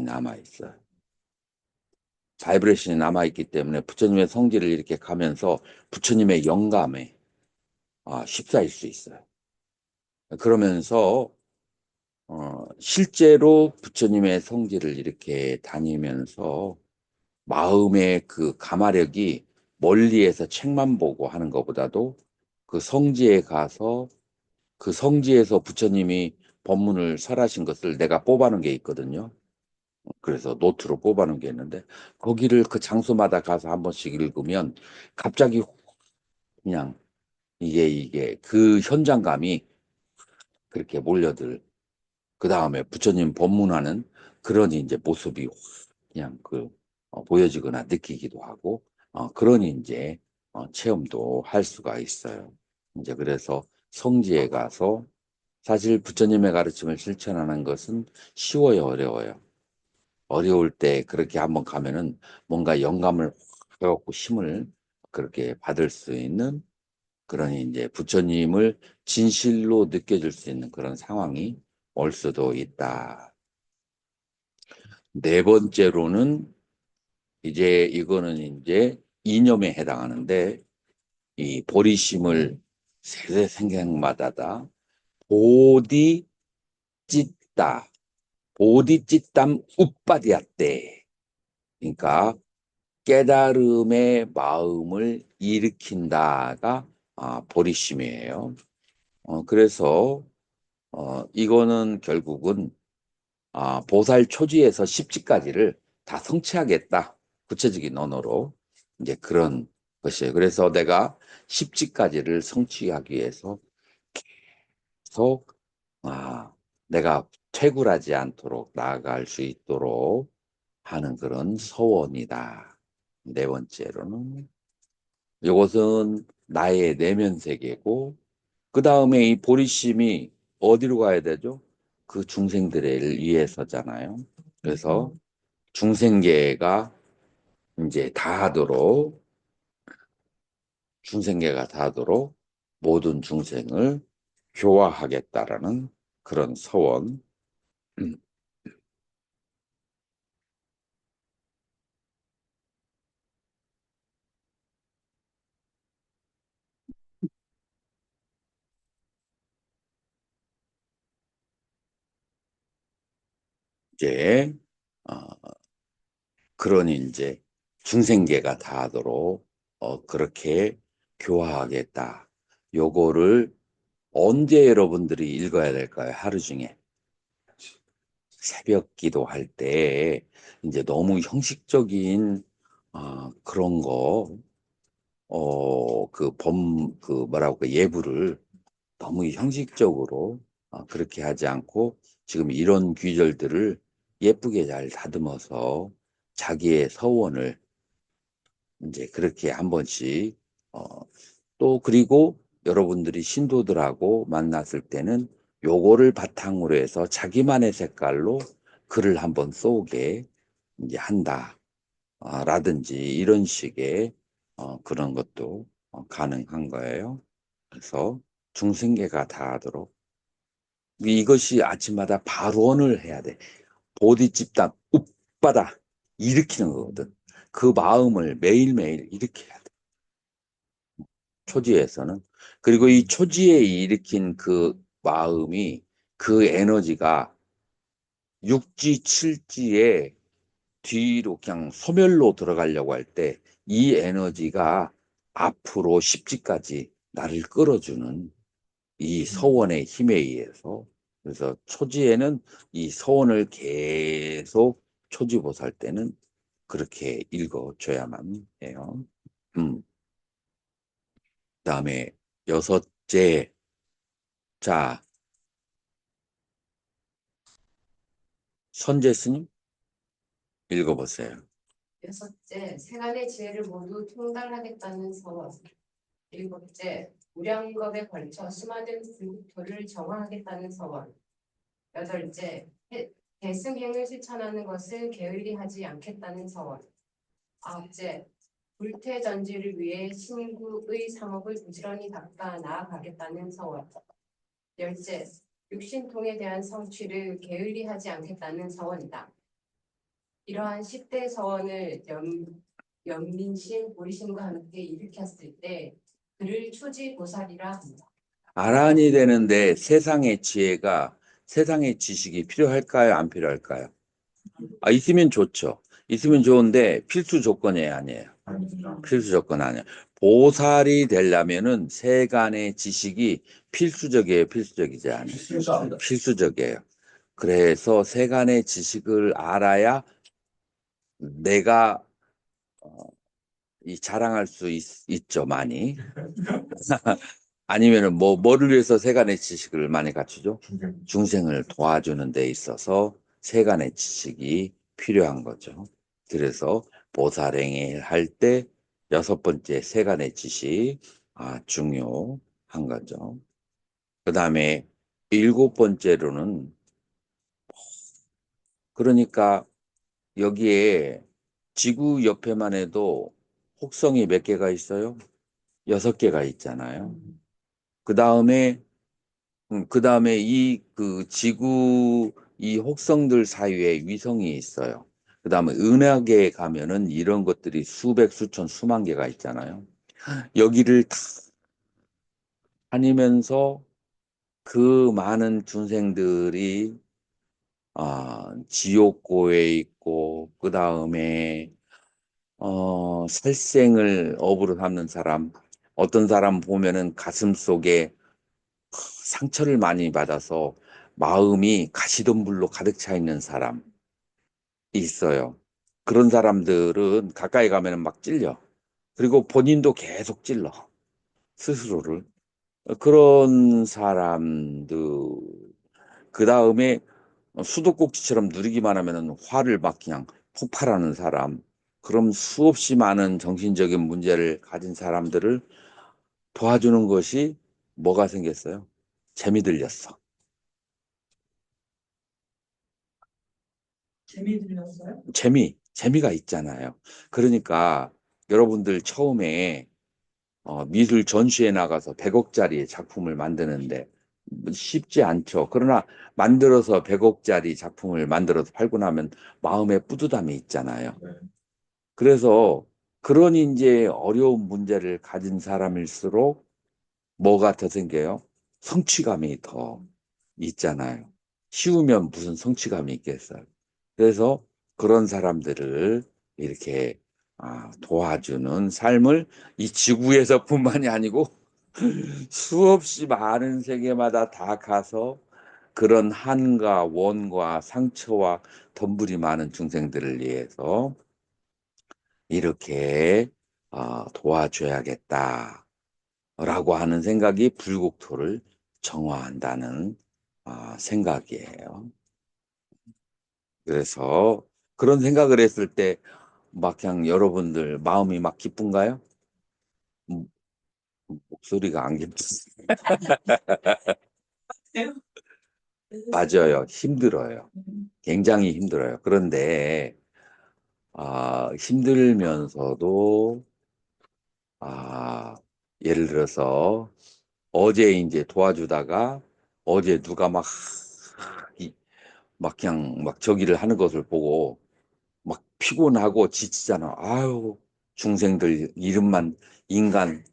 남아있어요. 바이브레이션이 남아있기 때문에 부처님의 성지를 이렇게 가면서 부처님의 영감에 휩싸일 수 있어요. 그러면서 실제로 부처님의 성지를 이렇게 다니면서 마음의 그 가마력이 멀리에서 책만 보고 하는 것보다도 그 성지에 가서 그 성지에서 부처님이 법문을 설하신 것을 내가 뽑아놓은 게 있거든요. 그래서 노트로 뽑아놓은 게 있는데 거기를 그 장소마다 가서 한 번씩 읽으면 갑자기 그냥 이게 그 현장감이 그렇게 몰려들. 그 다음에 부처님 법문하는 그런 이제 모습이 그냥 보여지거나 느끼기도 하고 그런 이제 체험도 할 수가 있어요. 이제 그래서 성지에 가서 사실 부처님의 가르침을 실천하는 것은 쉬워요, 어려워요. 어려울 때 그렇게 한번 가면은 뭔가 영감을 해갖고 힘을 그렇게 받을 수 있는 그런 이제 부처님을 진실로 느껴질 수 있는 그런 상황이 올 수도 있다. 네 번째로는 이제 이거는 이제 이념에 해당하는데 이 보리심을 세세 생각마다다 보디 찢다 보디 찢담 우빠디았대. 그러니까 깨달음의 마음을 일으킨다가 보리심이에요. 그래서 이거는 결국은 보살 초지에서 십지까지를 다 성취하겠다. 구체적인 언어로. 이제 그런 것이에요. 그래서 내가 십지까지를 성취하기 위해서 계속 내가 퇴굴하지 않도록 나아갈 수 있도록 하는 그런 서원이다. 네 번째로는 이것은 나의 내면 세계고 그 다음에 이 보리심이 어디로 가야 되죠? 그 중생들을 위해서잖아요. 그래서 중생계가 이제 다하도록 모든 중생을 교화하겠다라는 그런 서원. 이제 어, 그러니 이제 중생계가 다하도록 그렇게 교화하겠다. 요거를 언제 여러분들이 읽어야 될까요? 하루 중에 새벽 기도할 때 이제 너무 형식적인 그런 거 그 뭐라고 예부를 너무 형식적으로 그렇게 하지 않고 지금 이런 귀절들을 예쁘게 잘 다듬어서 자기의 서원을 이제 그렇게 한 번씩 어, 또 그리고 여러분들이 신도들하고 만났을 때는 요거를 바탕으로 해서 자기만의 색깔로 글을 한번 쏘게 이제 한다. 라든지 이런 식의 그런 것도 가능한 거예요. 그래서 중생계가 다하도록 이것이 아침마다 발원을 해야 돼. 보디집단 웃바다 일으키는 거거든. 그 마음을 매일매일 일으켜야 돼. 초지에서는. 그리고 이 초지에 일으킨 그 마음이 그 에너지가 육지, 칠지에 뒤로 그냥 소멸로 들어가려고 할 때 이 에너지가 앞으로 십지까지 나를 끌어주는 이 서원의 힘에 의해서 그래서 초지에는 이 서원을 계속 초지보살 때는 그렇게 읽어줘야만 해요. 그다음에 여섯째, 자, 선재 스님 읽어보세요. 여섯째, 세간의 지혜를 모두 통달하겠다는 서원. 일곱째, 무량겁에 걸쳐 수많은 불국토를 정화하겠다는 서원. 여덟째, 대승행을 실천하는 것을 게을리 하지 않겠다는 서원. 아홉째, 불퇴전지를 위해 신구의 상업을 부지런히 닦아 나아가겠다는 서원. 열째, 육신통에 대한 성취를 게을리 하지 않겠다는 서원이다. 이러한 10대 서원을 연민신, 보리심과 함께 일으켰을 때 그를 초지보살이라 한다. 아란이 되는데 세상의 지혜가 세상의 지식이 필요할까요? 안 필요할까요? 있으면 좋죠. 있으면 좋은데 필수 조건이 아니에요. 필수 조건 아니에요. 보살이 되려면은 세간의 지식이 필수적이에요. 필수적이지 않아요. 필수적이에요. 그래서 세간의 지식을 알아야 내가 이 자랑할 수 있죠, 많이. 아니면은 뭐를 위해서 세간의 지식을 많이 갖추죠? 중생을 도와주는 데 있어서 세간의 지식이 필요한 거죠. 그래서 보살행위 할 때 여섯 번째 세간의 지식 중요한 거죠. 그 다음에 일곱 번째로는 그러니까 여기에 지구 옆에만 해도 혹성이 몇 개가 있어요? 6개가 있잖아요. 그 다음에 이 그 지구 이 혹성들 사이에 위성이 있어요. 그 다음에 은하계에 가면은 이런 것들이 수백, 수천, 수만 개가 있잖아요. 여기를 다 다니면서 그 많은 중생들이 지옥고에 있고 그 다음에 살생을 업으로 삼는 사람, 어떤 사람 보면은 가슴 속에 상처를 많이 받아서 마음이 가시덤불로 가득 차 있는 사람 있어요. 그런 사람들은 가까이 가면은 막 찔려. 그리고 본인도 계속 찔러. 스스로를. 그런 사람들, 그 다음에 수도꼭지처럼 누리기만 하면은 화를 막 그냥 폭발하는 사람, 그럼 수없이 많은 정신적인 문제를 가진 사람들을 도와주는 것이 뭐가 생겼어요? 재미 들렸어. 재미 들렸어요? 재미가 있잖아요. 그러니까 여러분들 처음에 미술 전시회 나가서 100억짜리 작품을 만드는데 쉽지 않죠. 그러나 만들어서 100억짜리 작품을 만들어서 팔고 나면 마음에 뿌듯함이 있잖아요. 네. 그래서 그런 이제 어려운 문제를 가진 사람일수록 뭐가 더 생겨요? 성취감이 더 있잖아요. 쉬우면 무슨 성취감이 있겠어요. 그래서 그런 사람들을 이렇게 도와주는 삶을 이 지구에서뿐만이 아니고 수없이 많은 세계마다 다 가서 그런 한과 원과 상처와 덤불이 많은 중생들을 위해서 이렇게 도와줘야겠다라고 하는 생각이 불국토를 정화한다는 생각이에요. 그래서 그런 생각을 했을 때 막 그냥 여러분들 마음이 막 기쁜가요? 음, 목소리가 안 기쁘세요? 맞아요. 힘들어요. 굉장히 힘들어요. 그런데 힘들면서도 예를 들어서 어제 이제 도와주다가 어제 누가 막 그냥 막 저기를 하는 것을 보고 막 피곤하고 지치잖아. 아유, 중생들 이름만 인간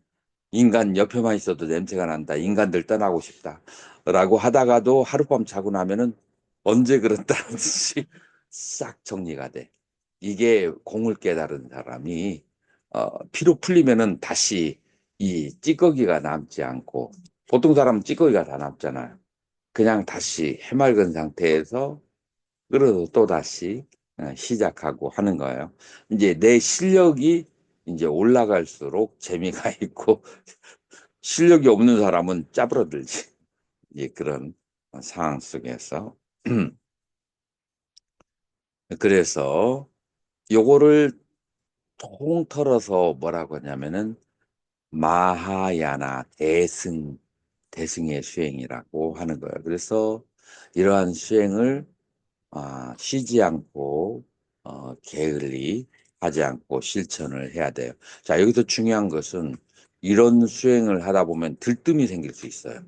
옆에만 있어도 냄새가 난다. 인간들 떠나고 싶다. 라고 하다가도 하룻밤 자고 나면은 언제 그랬다는 듯이 싹 정리가 돼. 이게 공을 깨달은 사람이 피로 풀리면은 다시 이 찌꺼기가 남지 않고 보통 사람은 찌꺼기가 다 남잖아요. 그냥 다시 해맑은 상태에서 그래도 또 다시 시작하고 하는 거예요. 이제 내 실력이 이제 올라갈수록 재미가 있고 실력이 없는 사람은 짜부러들지. 예, 그런 상황 속에서. 그래서 요거를 통틀어서 뭐라고 하냐면은 마하야나 대승의 수행이라고 하는 거예요. 그래서 이러한 수행을 쉬지 않고 게을리 하지 않고 실천을 해야 돼요. 자, 여기서 중요한 것은 이런 수행을 하다 보면 들뜸이 생길 수 있어요.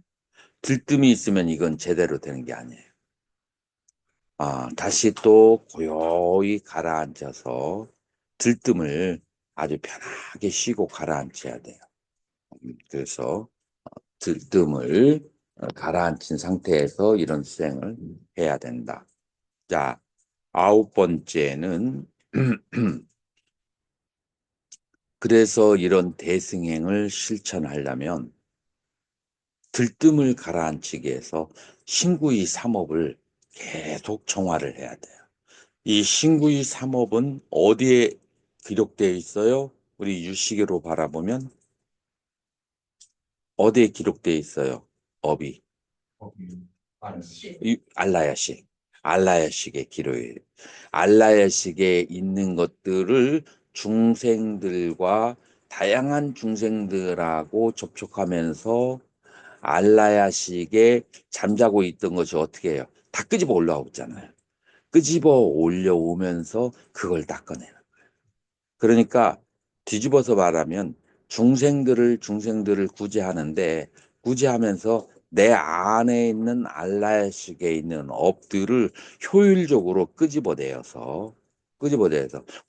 들뜸이 있으면 이건 제대로 되는 게 아니에요. 다시 또 고요히 가라앉아서 들뜸을 아주 편하게 쉬고 가라앉혀야 돼요. 그래서 들뜸을 가라앉힌 상태에서 이런 수행을 해야 된다. 자, 9번째는 그래서 이런 대승행을 실천하려면 들뜸을 가라앉히기 위해서 신구이 삼업을 계속 정화를 해야 돼요. 이 신구이 삼업은 어디에 기록되어 있어요? 우리 유시계로 바라보면 어디에 기록되어 있어요? 업이 알라야식. 알라야식의 기록이 알라야식에 있는 것들을 중생들과 다양한 중생들하고 접촉하면서 알라야식에 잠자고 있던 것이 어떻게 해요? 다 끄집어 올라오잖아요. 끄집어 올려오면서 그걸 닦아내는 거예요. 그러니까 뒤집어서 말하면 중생들을 구제하는데 구제하면서 내 안에 있는 알라야식에 있는 업들을 효율적으로 끄집어내서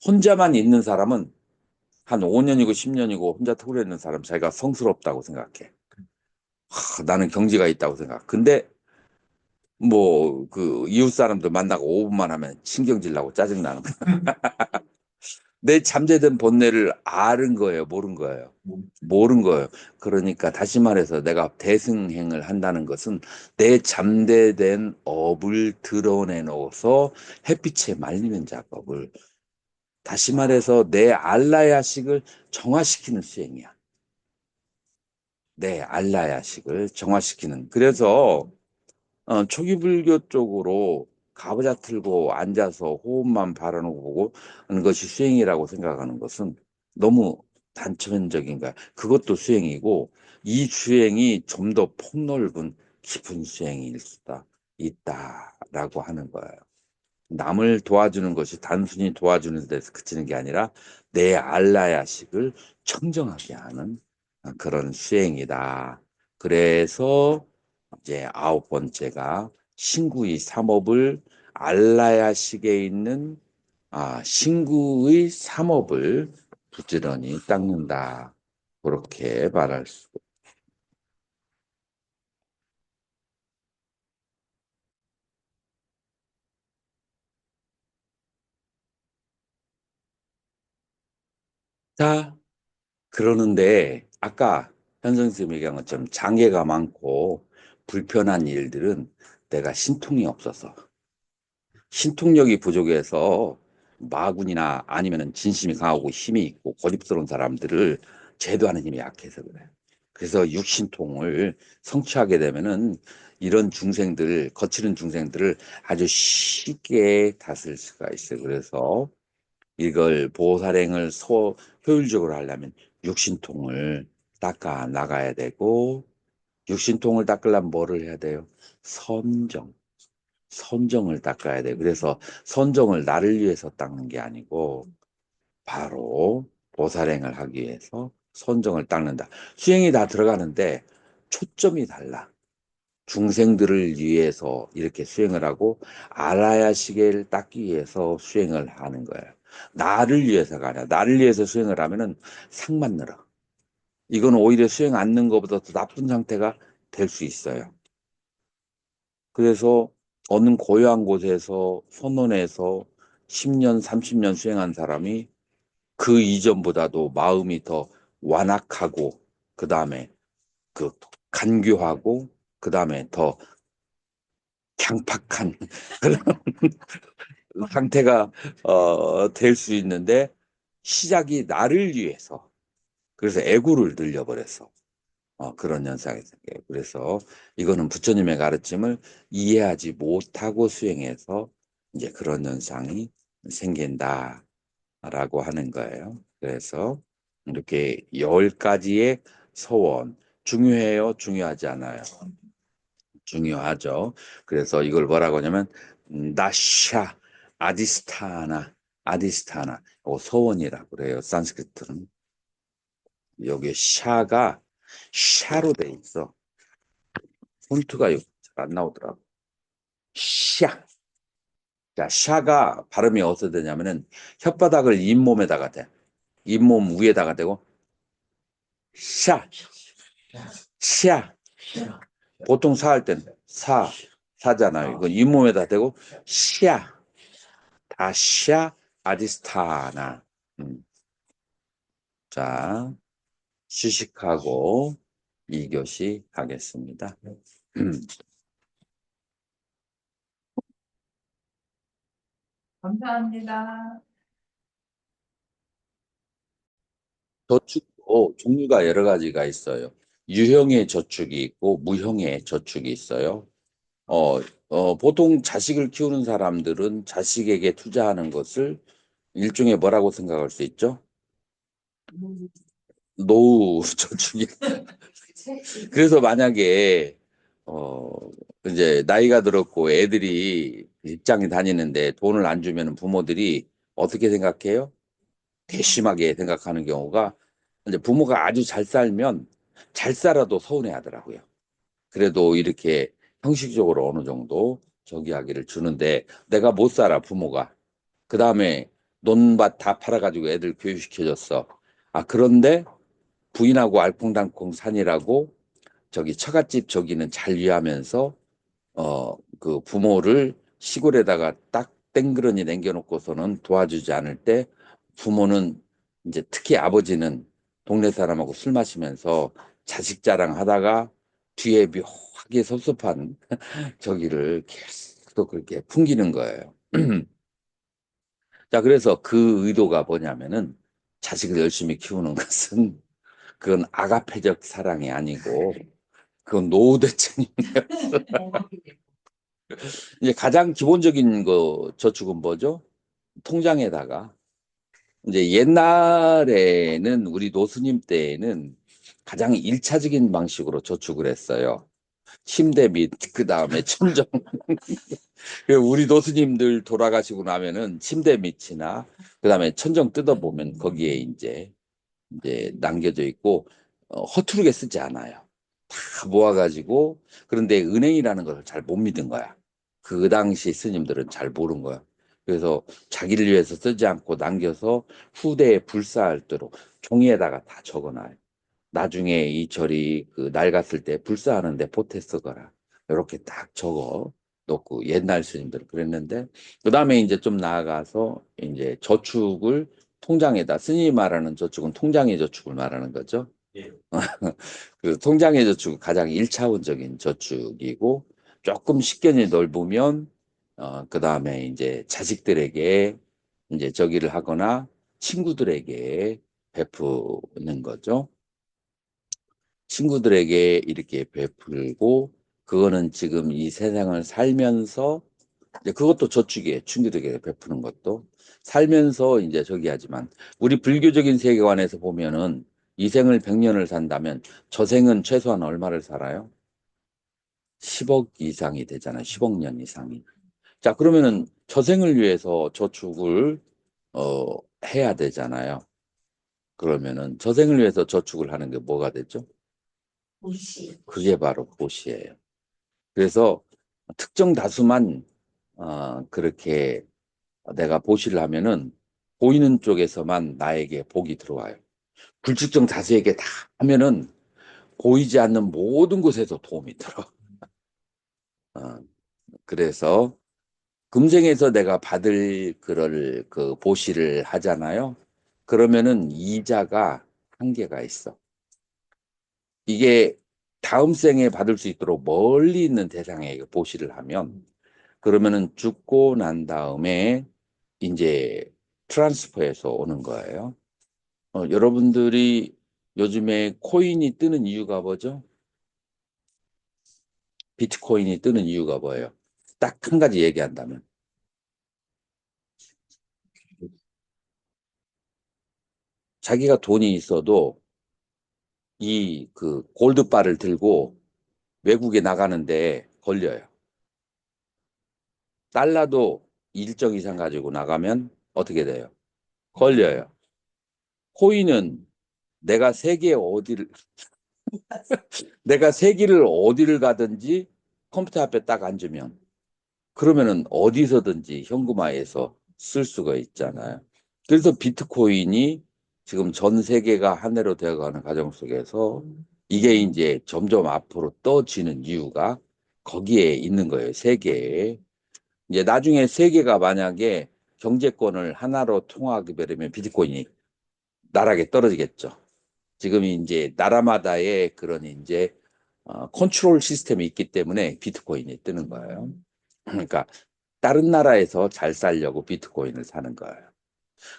혼자만 있는 사람은 한 5년이고 10년이고 혼자 토그려 있는 사람 자기가 성스럽다고 생각해. 나는 경지가 있다고 생각. 근데 뭐 그 이웃 사람들 만나고 5분만 하면 신경질 나고 짜증 나는 거야. 내 잠재된 본래를 아는 거예요, 모른 거예요. 모른 거예요. 그러니까 다시 말해서 내가 대승행을 한다는 것은 내 잠재된 업을 드러내놓아서 햇빛에 말리는 작업을 다시 말해서 내 알라야식을 정화시키는 수행이야. 내 알라야식을 정화시키는. 그래서 초기 불교 쪽으로 가부좌 틀고 앉아서 호흡만 바라놓고 보고 하는 것이 수행이라고 생각하는 것은 너무 단편적인 거야. 그것도 수행이고 이 수행이 좀 더 폭넓은 깊은 수행일 수가 있다라고 하는 거예요. 남을 도와주는 것이 단순히 도와주는 데서 그치는 게 아니라 내 알라야식을 청정하게 하는 그런 수행이다. 그래서 이제 9번째가 신구의 삼업을 알라야식에 있는 신구의 삼업을 부지런히 닦는다. 그렇게 말할 수. 자, 그러는데 아까 현성 쌤이 얘기한 것처럼 장애가 많고 불편한 일들은 내가 신통이 없어서 신통력이 부족해서 마군이나 아니면은 진심이 강하고 힘이 있고 고집스러운 사람들을 제도하는 힘이 약해서 그래요. 그래서 육신통을 성취하게 되면은 이런 중생들, 거칠은 중생들을 아주 쉽게 다스릴 수가 있어요. 그래서 이걸 보살행을 효율적으로 하려면 육신통을 닦아 나가야 되고, 육신통을 닦으려면 뭐를 해야 돼요? 선정을 닦아야 돼요. 그래서 선정을 나를 위해서 닦는 게 아니고 바로 보살행을 하기 위해서 선정을 닦는다. 수행이 다 들어가는데 초점이 달라. 중생들을 위해서 이렇게 수행을 하고 알아야 시계를 닦기 위해서 수행을 하는 거예요. 나를 위해서가 아니라 나를 위해서 수행을 하면은 상만 늘어. 이건 오히려 수행 않는 것보다 더 나쁜 상태가 될 수 있어요. 그래서 어느 고요한 곳에서 선원에서 10년, 30년 수행한 사람이 그 이전보다도 마음이 더 완악하고 그 다음에 그 간교하고 그 다음에 더 강팍한 그런 상태가 될 수 있는데 시작이 나를 위해서 그래서 애구를 늘려버렸어. 그런 현상이 생겨요. 그래서 이거는 부처님의 가르침을 이해하지 못하고 수행해서 이제 그런 현상이 생긴다라고 하는 거예요. 그래서 이렇게 10가지의 서원 중요해요? 중요하지 않아요? 중요하죠. 그래서 이걸 뭐라고 하냐면 나샤 아디스타나 서원이라고 그래요. 산스크리트는. 여기 샤가 샤로 돼 있어. 폰트가 잘 안 나오더라고. 샤. 자, 샤가 발음이 어디서 되냐면은 혓바닥을 잇몸에다가 대. 잇몸 위에다가 대고 샤. 샤. 보통 사할 땐 사잖아요. 이건 잇몸에다 대고 샤. 다샤 아디스타나. 자, 휴식하고 2교시 하겠습니다. 감사합니다. 저축도 종류가 여러 가지가 있어요. 유형의 저축이 있고 무형의 저축이 있어요. 보통 자식을 키우는 사람들은 자식에게 투자하는 것을 일종의 뭐라고 생각할 수 있죠? 노후 저축이. 그래서 만약에 이제 나이가 들었고 애들이 직장에 다니는데 돈을 안 주면 부모들이 어떻게 생각해요? 괘씸하게 생각하는 경우가 이제 부모가 아주 잘 살면 잘 살아도 서운해 하더라고요. 그래도 이렇게 형식적으로 어느 정도 저기 하기를 주는데 내가 못 살아 부모가. 그 다음에 논밭 다 팔아가지고 애들 교육시켜줬어. 그런데 부인하고 알콩달콩 산이라고 저기 처갓집 저기는 잘 위하면서 그 부모를 시골에다가 딱 땡그러니 남겨놓고서는 도와주지 않을 때 부모는 이제 특히 아버지는 동네 사람하고 술 마시면서 자식 자랑하다가 뒤에 묘하게 섭섭한 저기를 계속 그렇게 풍기는 거예요. 자, 그래서 그 의도가 뭐냐면은 자식을 열심히 키우는 것은 그건 아가페적 사랑이 아니고 그건 노후대증이에요. 이제 가장 기본적인 거 저축은 뭐죠? 통장에다가 이제 옛날에는 우리 노스님 때에는 가장 일차적인 방식으로 저축을 했어요. 침대 밑, 그 다음에 천정. 우리 노스님들 돌아가시고 나면은 침대 밑이나 그 다음에 천정 뜯어보면 거기에 이제 남겨져 있고 허투루게 쓰지 않아요. 다 모아가지고 그런데 은행이라는 것을 잘 못 믿은 거야. 그 당시 스님들은 잘 모른 거야. 그래서 자기를 위해서 쓰지 않고 남겨서 후대에 불사할도록 종이에다가 다 적어놔요. 나중에 이 절이 그 낡았을 때 불사하는데 보태 쓰거라. 이렇게 딱 적어 놓고 옛날 스님들은 그랬는데 그 다음에 이제 좀 나아가서 이제 저축을 통장에다 스님이 말하는 저축은 통장의 저축을 말하는 거죠. 예. 그 통장의 저축은 가장 일차원적인 저축이고 조금 식견이 넓으면 그 다음에 이제 자식들에게 이제 저기를 하거나 친구들에게 베푸는 거죠. 친구들에게 이렇게 베풀고 그거는 지금 이 세상을 살면서 이제 그것도 저축이에요. 친구들에게 베푸는 것도 살면서 이제 저기 하지만 우리 불교적인 세계관에서 보면은 이 생을 100년을 산다면 저 생은 최소한 얼마를 살아요? 10억 이상이 되잖아요. 10억 년 이상이. 자, 그러면은 저 생을 위해서 저축을 해야 되잖아요. 그러면은 저 생을 위해서 저축을 하는 게 뭐가 되죠? 보시. 그게 바로 보시예요. 그래서 특정 다수만 그렇게 내가 보시를 하면은 보이는 쪽에서만 나에게 복이 들어와요. 불특정 다수에게 다 하면은 보이지 않는 모든 곳에서 도움이 들어. 어, 그래서 금생에서 내가 받을 그럴 그 보시를 하잖아요. 그러면은 이자가 한계가 있어. 이게 다음 생에 받을 수 있도록 멀리 있는 대상에게 보시를 하면 그러면은 죽고 난 다음에 이제 트랜스퍼해서 오는 거예요. 여러분들이 요즘에 코인이 뜨는 이유가 뭐죠? 비트코인이 뜨는 이유가 뭐예요? 딱 한 가지 얘기한다면. 자기가 돈이 있어도 이 그 골드바를 들고 외국에 나가는데 걸려요. 달러도 일정 이상 가지고 나가면 어떻게 돼요? 걸려요. 코인은 내가 세계 어디를 내가 세계를 어디를 가든지 컴퓨터 앞에 딱 앉으면 그러면은 어디서든지 현금화해서 쓸 수가 있잖아요. 그래서 비트코인이 지금 전 세계가 하나로 되어가는 과정 속에서 이게 이제 점점 앞으로 떠지는 이유가 거기에 있는 거예요. 세계에. 이제 나중에 세계가 만약에 경제권을 하나로 통하게 되면 비트코인이 나락에 떨어지겠죠. 지금 이제 나라마다의 그런 이제 컨트롤 시스템이 있기 때문에 비트코인이 뜨는 거예요. 그러니까 다른 나라에서 잘 살려고 비트코인을 사는 거예요.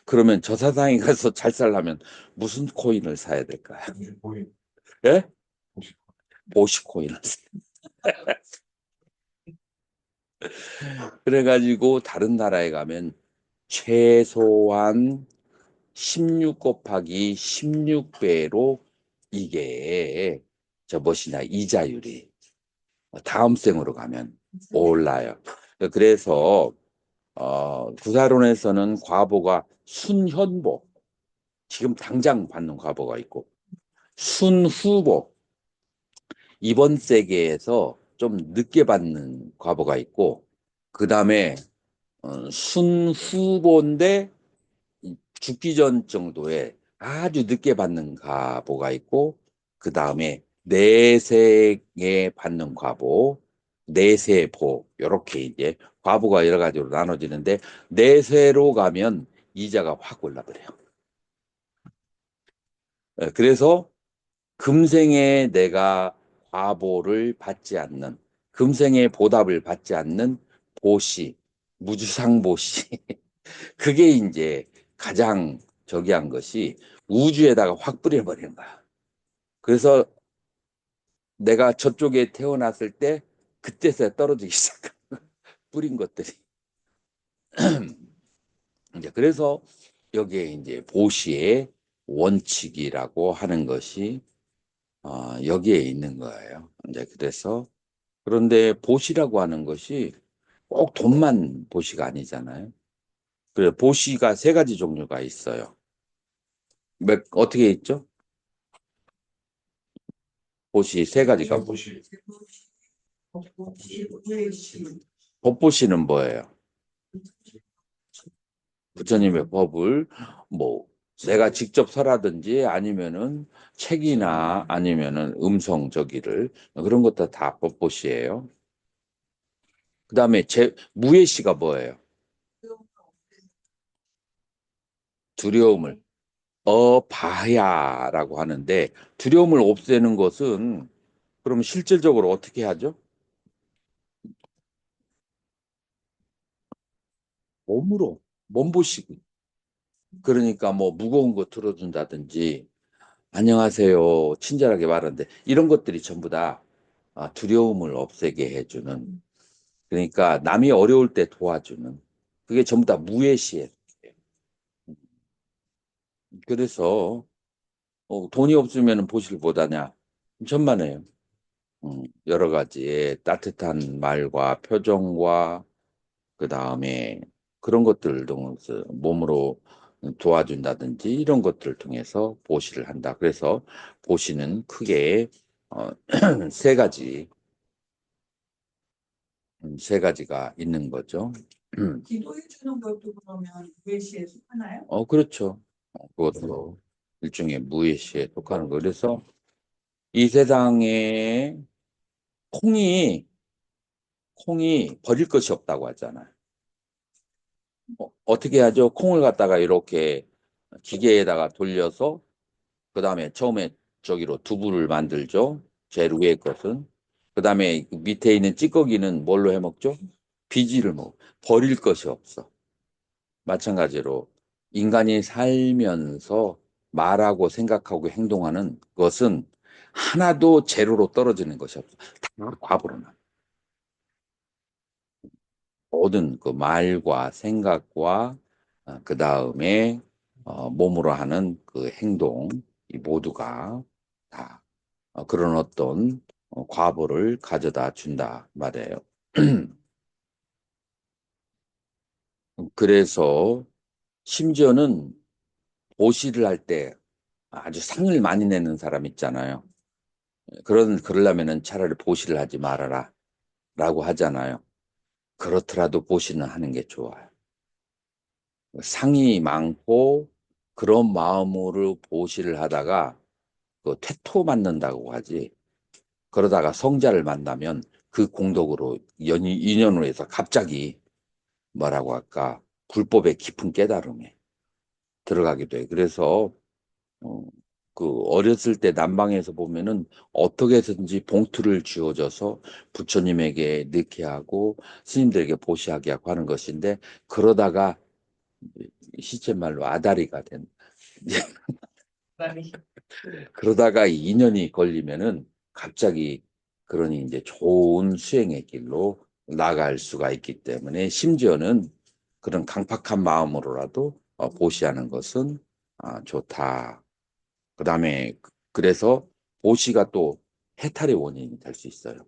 그러면 저 세상에 가서 잘 살려면 무슨 코인을 사야 될까요? 보이 예? 보시코인을 그래가지고 다른 나라에 가면 최소한 16 곱하기 16배로 이게 저 무엇이냐 이자율이 다음 생으로 가면 올라요. 그래서 구사론에서는 과보가 순현보 지금 당장 받는 과보가 있고 순후보 이번 세계에서 좀 늦게 받는 과보가 있고 그 다음에 순후보인데 죽기 전 정도에 아주 늦게 받는 과보가 있고 그 다음에 내생에 받는 과보, 내세보 이렇게 이제 과보가 여러 가지로 나눠지는데 내세로 가면 이자가 확 올라버려요. 그래서 금생에 내가 과보를 받지 않는 금생에 보답을 받지 않는 보시, 무주상보시 그게 이제 가장 저기 한 것이 우주에다가 확 뿌려버리는 거야. 그래서 내가 저쪽에 태어났을 때 그때서야 떨어지기 시작한 뿌린 것들이. 이제 그래서 여기에 이제 보시의 원칙이라고 하는 것이 여기에 있는 거예요. 이제 그래서 그런데 보시라고 하는 것이 꼭 돈만 보시가 아니잖아요. 그래 보시가 세 가지 종류가 있어요. 어떻게 있죠? 보시 세 가지가 뭐? 보시 법보시는 뭐예요? 부처님의 법을 뭐 내가 직접 설하든지 아니면은 책이나 아니면은 음성 저기를 그런 것도 다 법보시예요. 그다음에 무예시가 뭐예요? 두려움을 봐야라고 하는데 두려움을 없애는 것은 그럼 실질적으로 어떻게 하죠? 몸으로 몸보시기. 그러니까 뭐 무거운 거 들어준다든지 안녕하세요 친절하게 말하는데 이런 것들이 전부 다 두려움을 없애게 해주는 그러니까 남이 어려울 때 도와주는 그게 전부 다 무예시예요. 그래서 돈이 없으면 보시를 못하냐? 천만에요. 여러 가지의 따뜻한 말과 표정과 그 다음에 그런 것들을 통해서 몸으로 도와준다든지 이런 것들을 통해서 보시를 한다. 그래서 보시는 크게 어, 세 가지, 세 가지가 있는 거죠. 기도해 주는 것도 그러면 외시에 속하나요? 그렇죠. 그것도 일종의 무예시에 속하는 거. 그래서 이 세상에 콩이 버릴 것이 없다고 하잖아요. 어떻게 하죠? 콩을 갖다가 이렇게 기계에다가 돌려서 그 다음에 처음에 저기로 두부를 만들죠. 제일 위에 것은. 그 다음에 밑에 있는 찌꺼기는 뭘로 해 먹죠? 비지를 먹어. 버릴 것이 없어. 마찬가지로 인간이 살면서 말하고 생각하고 행동하는 것은 하나도 제로로 떨어지는 것이 없어. 다 과부로 나. 모든 그 말과 생각과 그 다음에 몸으로 하는 그 행동 이 모두가 다 그런 어떤 과보를 가져다 준다 말이에요. 그래서 심지어는 보시를 할 때 아주 상을 많이 내는 사람 있잖아요. 그러려면은 차라리 보시를 하지 말아라 라고 하잖아요. 그렇더라도 보시는 하는 게 좋아요. 상이 많고 그런 마음으로 보시를 하다가 그 퇴토 맞는다고 하지. 그러다가 성자를 만나면 그 공덕으로 인연으로 해서 갑자기 뭐라고 할까 불법의 깊은 깨달음에 들어가기도 해. 그래서 어, 그 어렸을 때 남방에서 보면은 어떻게 해서든지 봉투를 쥐어줘서 부처님에게 넣게 하고 스님들에게 보시하게 하고 하는 것인데 그러다가 시쳇말로 아다리가 된 그러다가 인연이 걸리면은 갑자기 그러니 이제 좋은 수행의 길로 나갈 수가 있기 때문에 심지어는 그런 강팍한 마음으로라도 보시하는 것은 좋다. 그다음에 그래서 보시가 또 해탈의 원인이 될 수 있어요.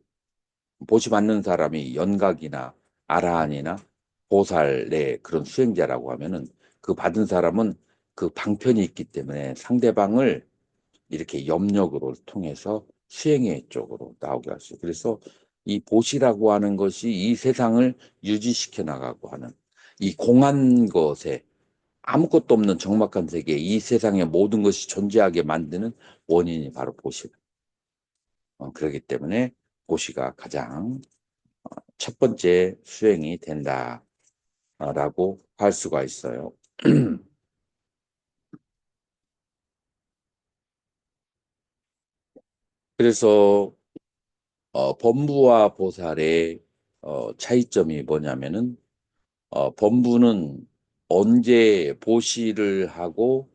보시 받는 사람이 연각이나 아라한이나 보살의 그런 수행자라고 하면은 그 받은 사람은 그 방편이 있기 때문에 상대방을 이렇게 염력으로 통해서 수행의 쪽으로 나오게 할 수 있어요. 그래서 이 보시라고 하는 것이 이 세상을 유지시켜 나가고 하는 이 공한 것에 아무것도 없는 적막한 세계, 이 세상의 모든 것이 존재하게 만드는 원인이 바로 보시. 그렇기 때문에 보시가 가장 첫 번째 수행이 된다라고 할 수가 있어요. 그래서 범부와 보살의 차이점이 뭐냐면은 범부는 언제 보시를 하고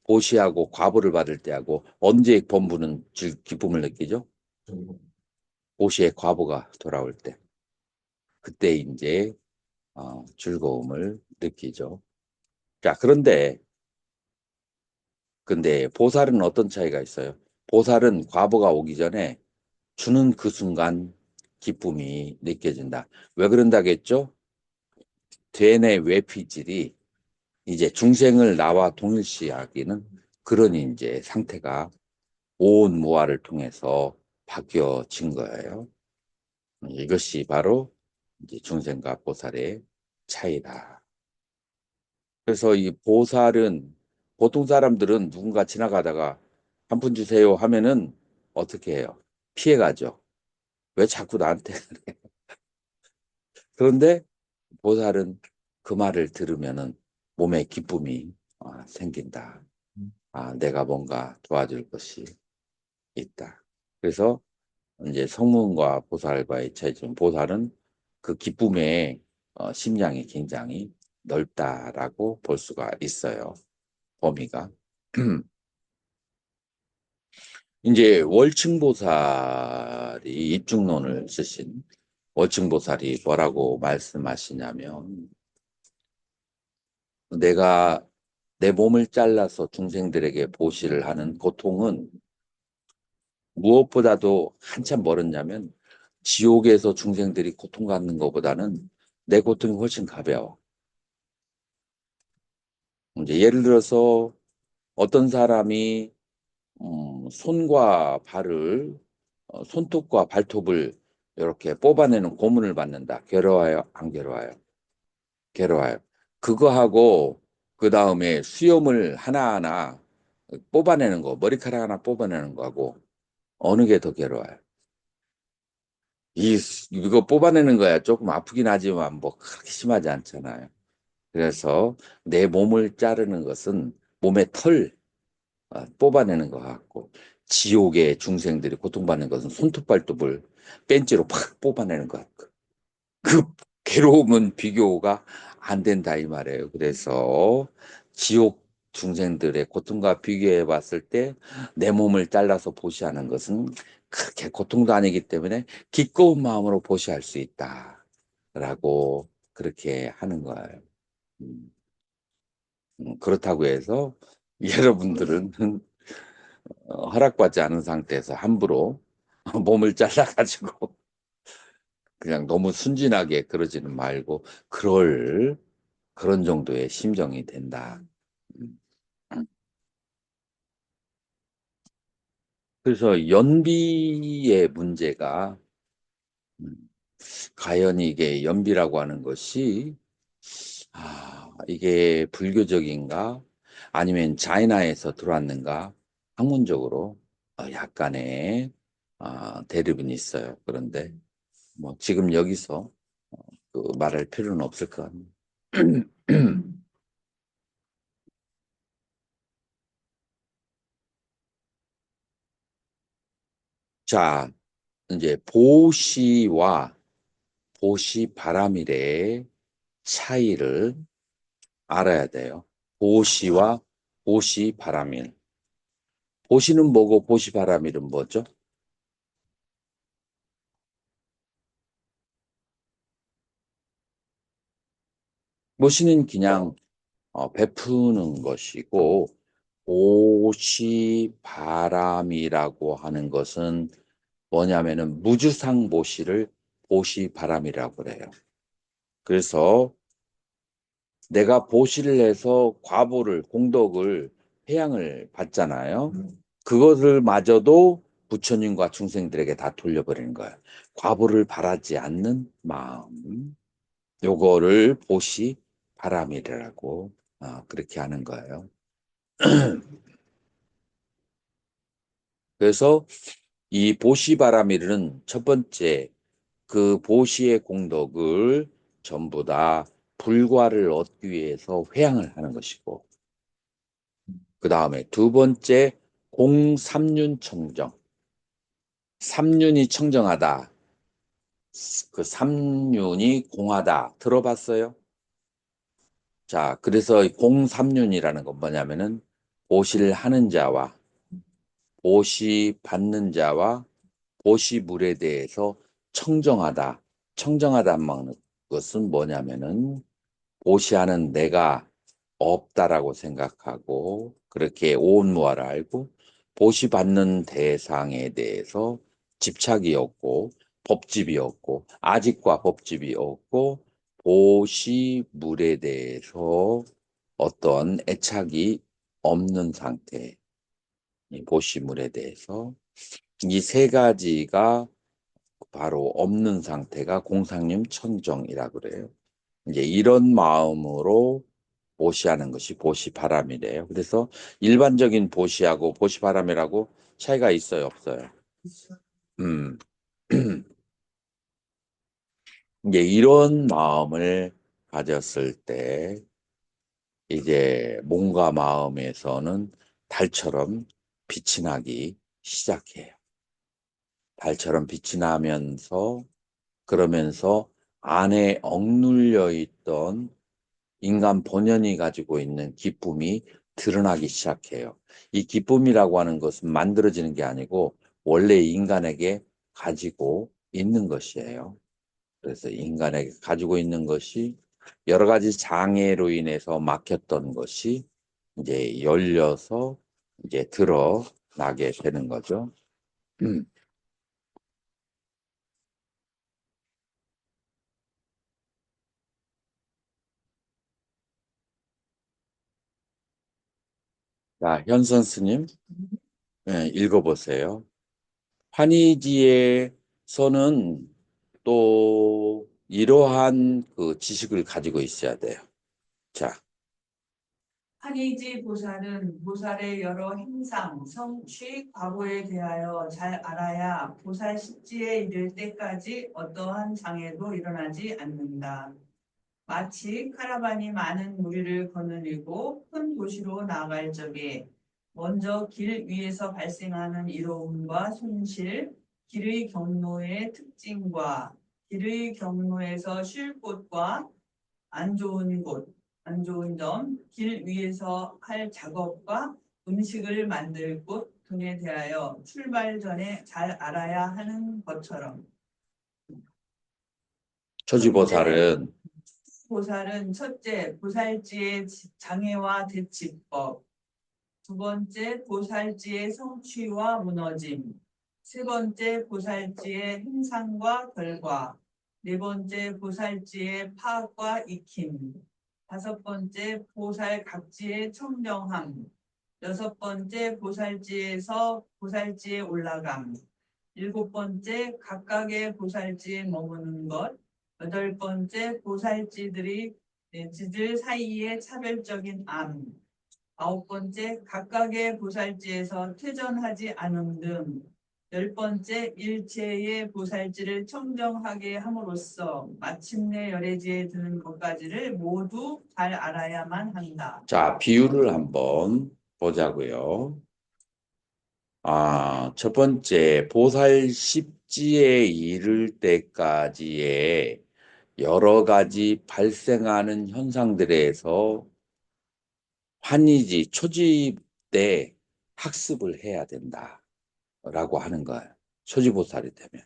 보시하고 과보를 받을 때하고 언제 범부는 기쁨을 느끼죠? 보시의 과보가 돌아올 때. 그때 이제 즐거움을 느끼죠. 자, 근데 보살은 어떤 차이가 있어요? 보살은 과보가 오기 전에 주는 그 순간 기쁨이 느껴진다. 왜 그런다겠죠? 되뇌 외피질이 이제 중생을 나와 동일시하기는 그런 이제 상태가 온 무아를 통해서 바뀌어진 거예요. 이것이 바로 이제 중생과 보살의 차이다. 그래서 이 보살은 보통 사람들은 누군가 지나가다가 한 푼 주세요 하면은 어떻게 해요? 피해가죠. 왜 자꾸 나한테 그래? 그런데 보살은 그 말을 들으면은 몸에 기쁨이 생긴다. 내가 뭔가 도와줄 것이 있다. 그래서 이제 성문과 보살과의 차이점, 보살은 그 기쁨의 심량이 굉장히 넓다라고 볼 수가 있어요. 범위가. 이제 월층보살이 입중론을 쓰신 월층보살이 뭐라고 말씀하시냐면 내가 내 몸을 잘라서 중생들에게 보시를 하는 고통은 무엇보다도 한참 멀었냐면 지옥에서 중생들이 고통받는 것보다는 내 고통이 훨씬 가벼워. 이제 예를 들어서 어떤 사람이 손과 발을 손톱과 발톱을 이렇게 뽑아내는 고문을 받는다. 괴로워요? 안 괴로워요? 괴로워요. 그거하고 그 다음에 수염을 하나하나 뽑아내는 거, 머리카락 하나 뽑아내는 거하고 어느 게 더 괴로워요? 이거 뽑아내는 거야 조금 아프긴 하지만 뭐 그렇게 심하지 않잖아요. 그래서 내 몸을 자르는 것은 몸의 털 뽑아내는 것 같고 지옥의 중생들이 고통받는 것은 손톱발톱을 뺀지로 팍 뽑아내는 것 같고 그 괴로움은 비교가 안 된다 이 말이에요. 그래서 지옥 중생들의 고통과 비교해 봤을 때 내 몸을 잘라서 보시하는 것은 그렇게 고통도 아니기 때문에 기꺼운 마음으로 보시할 수 있다라고 그렇게 하는 거예요. 음, 그렇다고 해서 여러분들은 허락받지 않은 상태에서 함부로 몸을 잘라가지고 그냥 너무 순진하게 그러지는 말고 그런 정도의 심정이 된다. 음. 그래서 연비의 문제가 음, 과연 이게 연비라고 하는 것이 이게 불교적인가 아니면 차이나에서 들어왔는가 학문적으로 약간의 대립은 있어요. 그런데 뭐 지금 여기서 그 말할 필요는 없을 것 같네요. 자, 이제 보시와 보시바람일의 차이를 알아야 돼요. 보시와 보시바람일. 보시는 뭐고 보시바람일은 뭐죠? 보시는 그냥 베푸는 것이고 보시바람이라고 하는 것은 뭐냐면은 무주상 보시를 보시바람이라고 그래요. 그래서 내가 보시를 해서 과보를 공덕을 회양을 받잖아요. 그것을 마저도 부처님과 중생들에게 다 돌려버리는 거예요. 과보를 바라지 않는 마음. 요거를 보시 바람이라고 그렇게 하는 거예요. 그래서 이 보시 바람이는 첫 번째 그 보시의 공덕을 전부 다 불과를 얻기 위해서 회양을 하는 것이고 그 다음에 두 번째 공삼륜 청정. 삼륜이 청정하다. 그 삼륜이 공하다. 들어봤어요? 자, 그래서 공삼륜이라는 건 뭐냐면은 보시를 하는 자와 보시 받는 자와 보시물에 대해서 청정하다. 청정하다는 것은 뭐냐면은 보시하는 내가 없다라고 생각하고 그렇게 오온무화를 알고 보시받는 대상에 대해서 집착이 없고 법집이 없고 아직과 법집이 없고 보시물에 대해서 어떤 애착이 없는 상태, 이 보시물에 대해서 이 세 가지가 바로 없는 상태가 공상림 천정이라 그래요. 이제 이런 마음으로 보시하는 것이 보시바람이래요. 그래서 일반적인 보시하고 보시바람이라고 차이가 있어요, 없어요? 음. 이제 이런 마음을 가졌을 때 이제 몸과 마음에서는 달처럼 빛이 나기 시작해요. 달처럼 빛이 나면서 그러면서 안에 억눌려 있던 인간 본연이 가지고 있는 기쁨이 드러나기 시작해요. 이 기쁨이라고 하는 것은 만들어지는 게 아니고 원래 인간에게 가지고 있는 것이에요. 그래서 인간에게 가지고 있는 것이 여러 가지 장애로 인해서 막혔던 것이 이제 열려서 이제 드러나게 되는 거죠. 자, 현선 스님, 읽어보세요. 환희지에서는 또 이러한 그 지식을 가지고 있어야 돼요. 자, 한의지 보살은 보살의 여러 행상, 성취, 과거에 대하여 잘 알아야 보살 십지에 이를 때까지 어떠한 장애도 일어나지 않는다. 마치 카라반이 많은 무리를 거느리고 큰 도시로 나아갈 적에 먼저 길 위에서 발생하는 이로움과 손실, 길의 경로의 특징과 길의 경로에서 쉴 곳과 안 좋은 곳, 안 좋은 점, 길 위에서 할 작업과 음식을 만들 곳 등에 대하여 출발 전에 잘 알아야 하는 것처럼 초지보살은 보살은 첫째, 보살지의 장애와 대치법, 두 번째, 보살지의 성취와 무너짐, 세 번째, 보살지의 행상과 결과, 네 번째, 보살지의 파악과 익힘, 다섯 번째, 보살 각지의 청정함, 여섯 번째, 보살지에서 보살지에 올라감, 일곱 번째, 각각의 보살지에 머무는 것, 여덟 번째, 지들 사이의 차별적인 암, 아홉 번째, 각각의 보살지에서 퇴전하지 않음 등, 열 번째, 일체의 보살지를 청정하게 함으로써 마침내 열애지에 드는 것까지를 모두 잘 알아야만 한다. 자, 비유를 한번 보자고요. 첫 번째, 보살 십지에 이를 때까지의 여러 가지 발생하는 현상들에서 환희지, 초지 때 학습을 해야 된다라고 하는 거예요. 초지보살이 되면.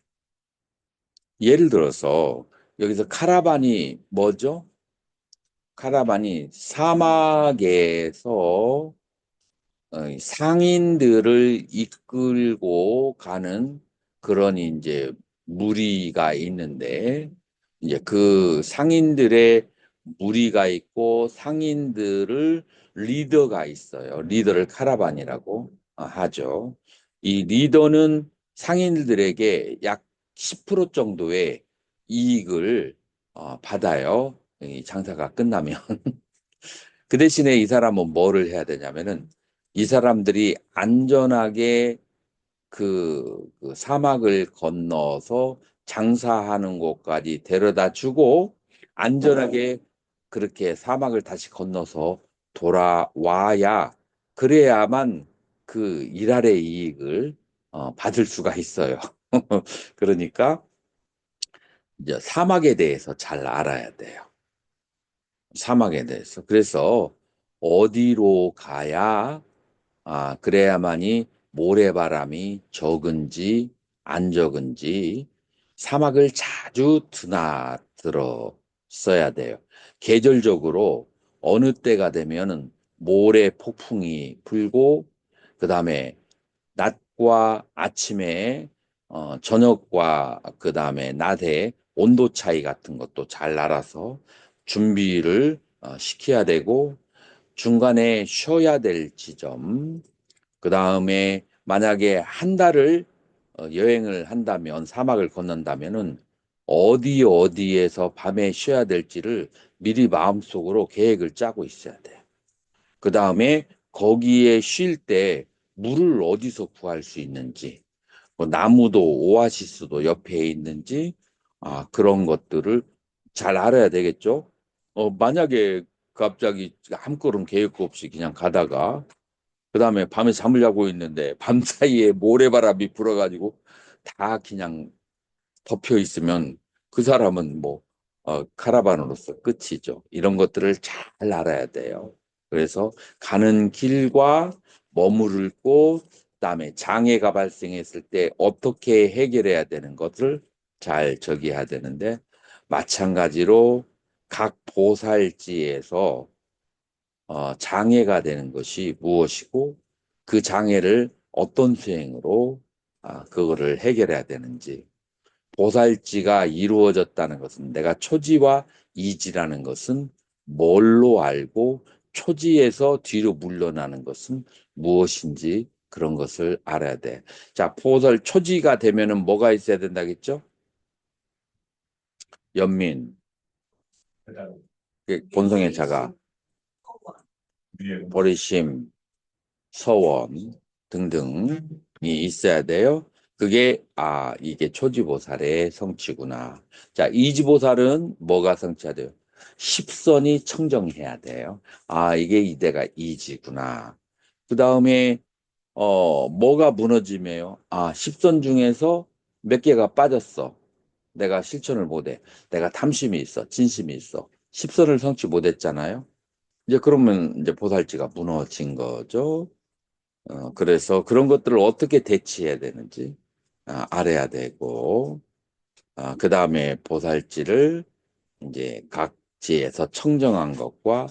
예를 들어서 여기서 카라반이 뭐죠? 카라반이 사막에서 상인들을 이끌고 가는 그런 이제 무리가 있는데 이제 그 상인들의 무리가 있고 상인들을 리더가 있어요. 리더를 카라반이라고 하죠. 이 리더는 상인들에게 약 10% 정도의 이익을 받아요. 이 장사가 끝나면. 그 대신에 이 사람은 뭐를 해야 되냐면은 이 사람들이 안전하게 그 사막을 건너서 장사하는 곳까지 데려다 주고 안전하게 그렇게 사막을 다시 건너서 돌아와야 그래야만 그 일할의 이익을 받을 수가 있어요. 그러니까 이제 사막에 대해서 잘 알아야 돼요. 사막에 대해서. 그래서 어디로 가야 그래야만이 모래바람이 적은지 안 적은지 사막을 자주 드나들어 써야 돼요. 계절적으로 어느 때가 되면은 모래 폭풍이 불고 그다음에 낮과 아침에 저녁과 그다음에 낮에 온도 차이 같은 것도 잘 알아서 준비를 시켜야 되고 중간에 쉬어야 될 지점 그다음에 만약에 한 달을 여행을 한다면 사막을 건넌다면은 어디에서 밤에 쉬어야 될지를 미리 마음속으로 계획을 짜고 있어야 돼. 그다음에 거기에 쉴 때 물을 어디서 구할 수 있는지, 뭐 나무도 오아시스도 옆에 있는지, 그런 것들을 잘 알아야 되겠죠. 만약에 갑자기 아무런 계획 없이 그냥 가다가 그다음에 밤에 잠을 자고 있는데 밤사이에 모래바람이 불어가지고 다 그냥 덮여 있으면 그 사람은 뭐 카라반으로서 끝이죠. 이런 것들을 잘 알아야 돼요. 그래서 가는 길과 머무를 곳, 그다음에 장애가 발생했을 때 어떻게 해결해야 되는 것을 잘 저기해야 되는데 마찬가지로 각 보살지에서 장애가 되는 것이 무엇이고 그 장애를 어떤 수행으로 그거를 해결해야 되는지 보살지가 이루어졌다는 것은 내가 초지와 이지라는 것은 뭘로 알고 초지에서 뒤로 물러나는 것은 무엇인지 그런 것을 알아야 돼. 자, 보살 초지가 되면은 뭐가 있어야 된다겠죠? 연민, 일단 그 본성의 자가, 위에 보리심, 서원 등등이 있어야 돼요. 그게 이게 초지보살의 성취구나. 자, 이지보살은 뭐가 성취해야 돼요? 십선이 청정해야 돼요. 이게 이대가 이지구나. 그 다음에 뭐가 무너지며요? 십선 중에서 몇 개가 빠졌어. 내가 실천을 못해. 내가 탐심이 있어. 진심이 있어. 십선을 성취 못했잖아요. 이제 그러면 이제 보살지가 무너진 거죠. 그래서 그런 것들을 어떻게 대치해야 되는지 알아야 되고, 그 다음에 보살지를 이제 각 지에서 청정한 것과,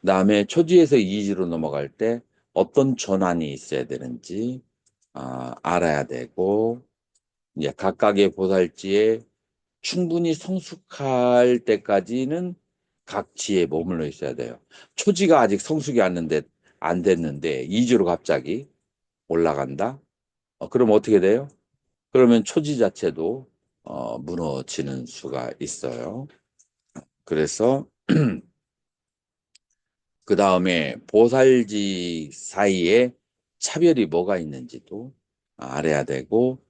그 다음에 초지에서 이지로 넘어갈 때 어떤 전환이 있어야 되는지 알아야 되고, 이제 각각의 보살지에 충분히 성숙할 때까지는 각 지에 머물러 있어야 돼요. 초지가 아직 성숙이 안 됐는데 이지로 갑자기 올라간다? 그럼 어떻게 돼요? 그러면 초지 자체도 무너지는 수가 있어요. 그래서 그 다음에 보살지 사이에 차별이 뭐가 있는지도 알아야 되고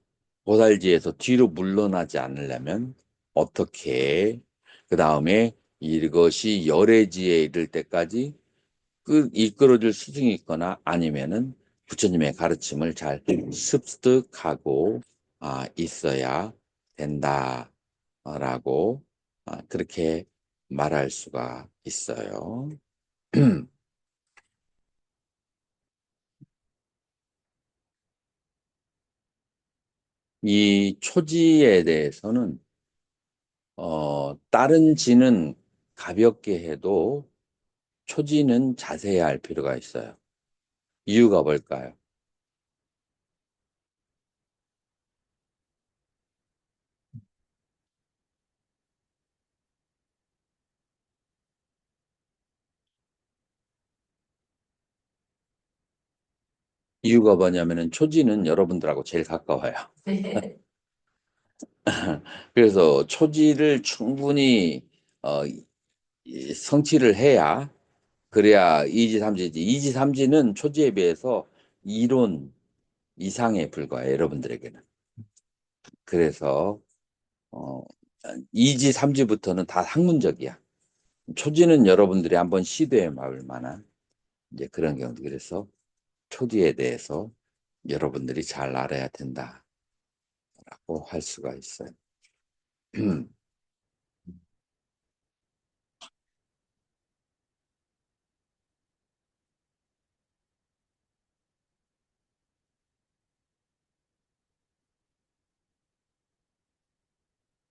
보살지에서 뒤로 물러나지 않으려면 어떻게 그 다음에 이것이 열애지에 이를 때까지 이끌어줄 스승이 있거나 아니면은 부처님의 가르침을 잘 습득하고 있어야 된다라고 그렇게 말할 수가 있어요. 이 초지에 대해서는 다른 지는 가볍게 해도 초지는 자세히 알 필요가 있어요. 이유가 뭘까요? 이유가 뭐냐면은 초지는 여러분들하고 제일 가까워요. 네. 그래서 초지를 충분히 성취를 해야 그래야 이지삼지지. 이지삼지는 초지에 비해서 이론 이상에 불과해요. 여러분들에게는. 그래서 어, 이지 삼지부터는 다 학문적이야. 초지는 여러분들이 한번 시도해 볼 만한 이제 그런 경우도 그래서 초지에 대해서 여러분들이 잘 알아야 된다라고 할 수가 있어요.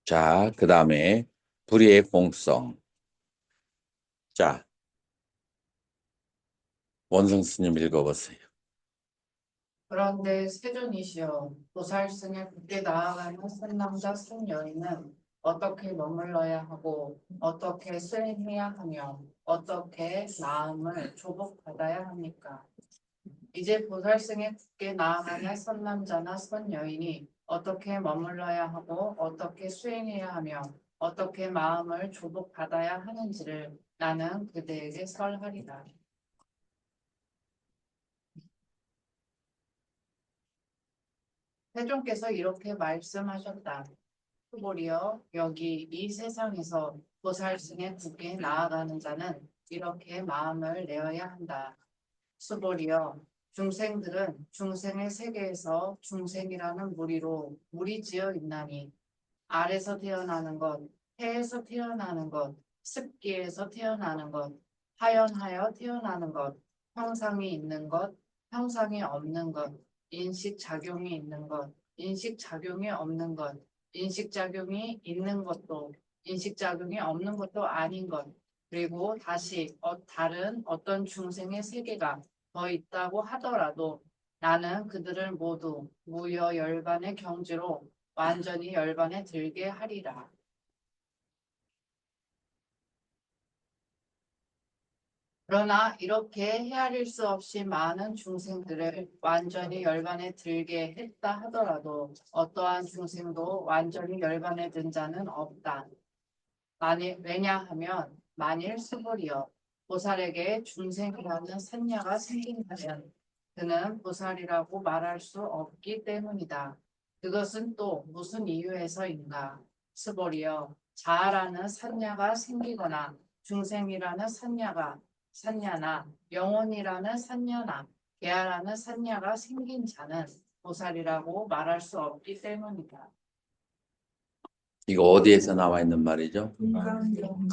자, 그 다음에 불의의 공성. 자, 원성 스님 읽어보세요. 그런데 세존이시여, 보살승에 굳게 나아가는 선남자 선여인은 어떻게 머물러야 하고 어떻게 수행해야 하며 어떻게 마음을 조복받아야 합니까? 이제 보살승에 굳게 나아가는 선남자나 선여인이 어떻게 머물러야 하고 어떻게 수행해야 하며 어떻게 마음을 조복받아야 하는지를 나는 그대에게 설하리라. 세존께서 이렇게 말씀하셨다. 후보리여, 여기 이 세상에서 보살승에 굳게 나아가는 자는 이렇게 마음을 내어야 한다. 수보리여, 중생들은 중생의 세계에서 중생이라는 무리로 무리지어 있나니 알에서 태어나는 것, 해에서 태어나는 것, 습기에서 태어나는 것, 하연하여 태어나는 것, 형상이 있는 것, 형상이 없는 것, 인식작용이 있는 것, 인식작용이 없는 것, 인식작용이 있는 것도 인식작용이 없는 것도 아닌 것, 그리고 다시 다른 어떤 중생의 세계가 더 있다고 하더라도 나는 그들을 모두 무여 열반의 경지로 완전히 열반에 들게 하리라. 그러나 이렇게 헤아릴 수 없이 많은 중생들을 완전히 열반에 들게 했다 하더라도 어떠한 중생도 완전히 열반에 든 자는 없다. 왜냐하면 만일 스불이여 보살에게 중생이라는 산야가 생긴다면 그는 보살이라고 말할 수 없기 때문이다. 그것은 또 무슨 이유에서인가? 스불이여 자아라는 산야가 생기거나 중생이라는 산야나 영혼이라는 산야나 계야라는 산야가 생긴 자는 보살이라고 말할 수 없기 때문이다. 이거 어디에서 나와 있는 말이죠? 금강경.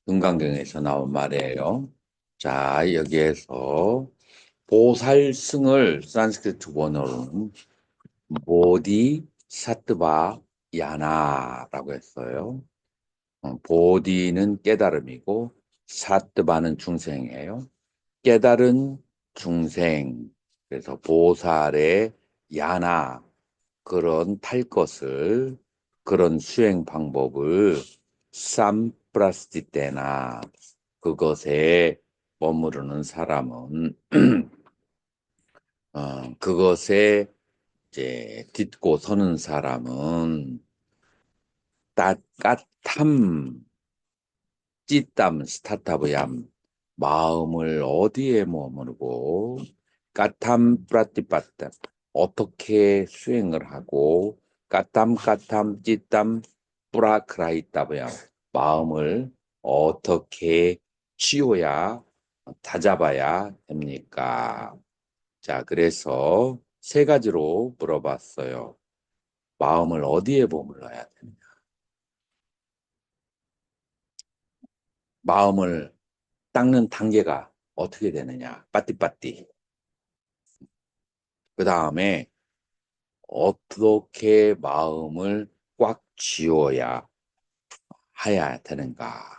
금강경에서 나온 말이에요. 자, 여기에서 보살승을 산스크리트 원어로는 보디 사트바 야나라고 했어요. 보디는 깨달음이고 사트바는 중생이에요. 깨달은 중생. 그래서 보살의 야나 그런 탈 것을 그런 수행 방법을 삼프라스티테나 그것에 머무르는 사람은 그것에 이제 딛고 서는 사람은 까탐 찌땀 스타타브얌 마음을 어디에 머무르고 까탐 프라티빠따 어떻게 수행을 하고 까탐 찌땀 뿌라크라이따브얌 마음을 어떻게 치워야 다잡아야 됩니까? 자, 그래서 세 가지로 물어봤어요. 마음을 어디에 머물러야 되느냐? 마음을 닦는 단계가 어떻게 되느냐? 빠띠빠띠. 그 다음에 어떻게 마음을 꽉 쥐어야 해야 되는가?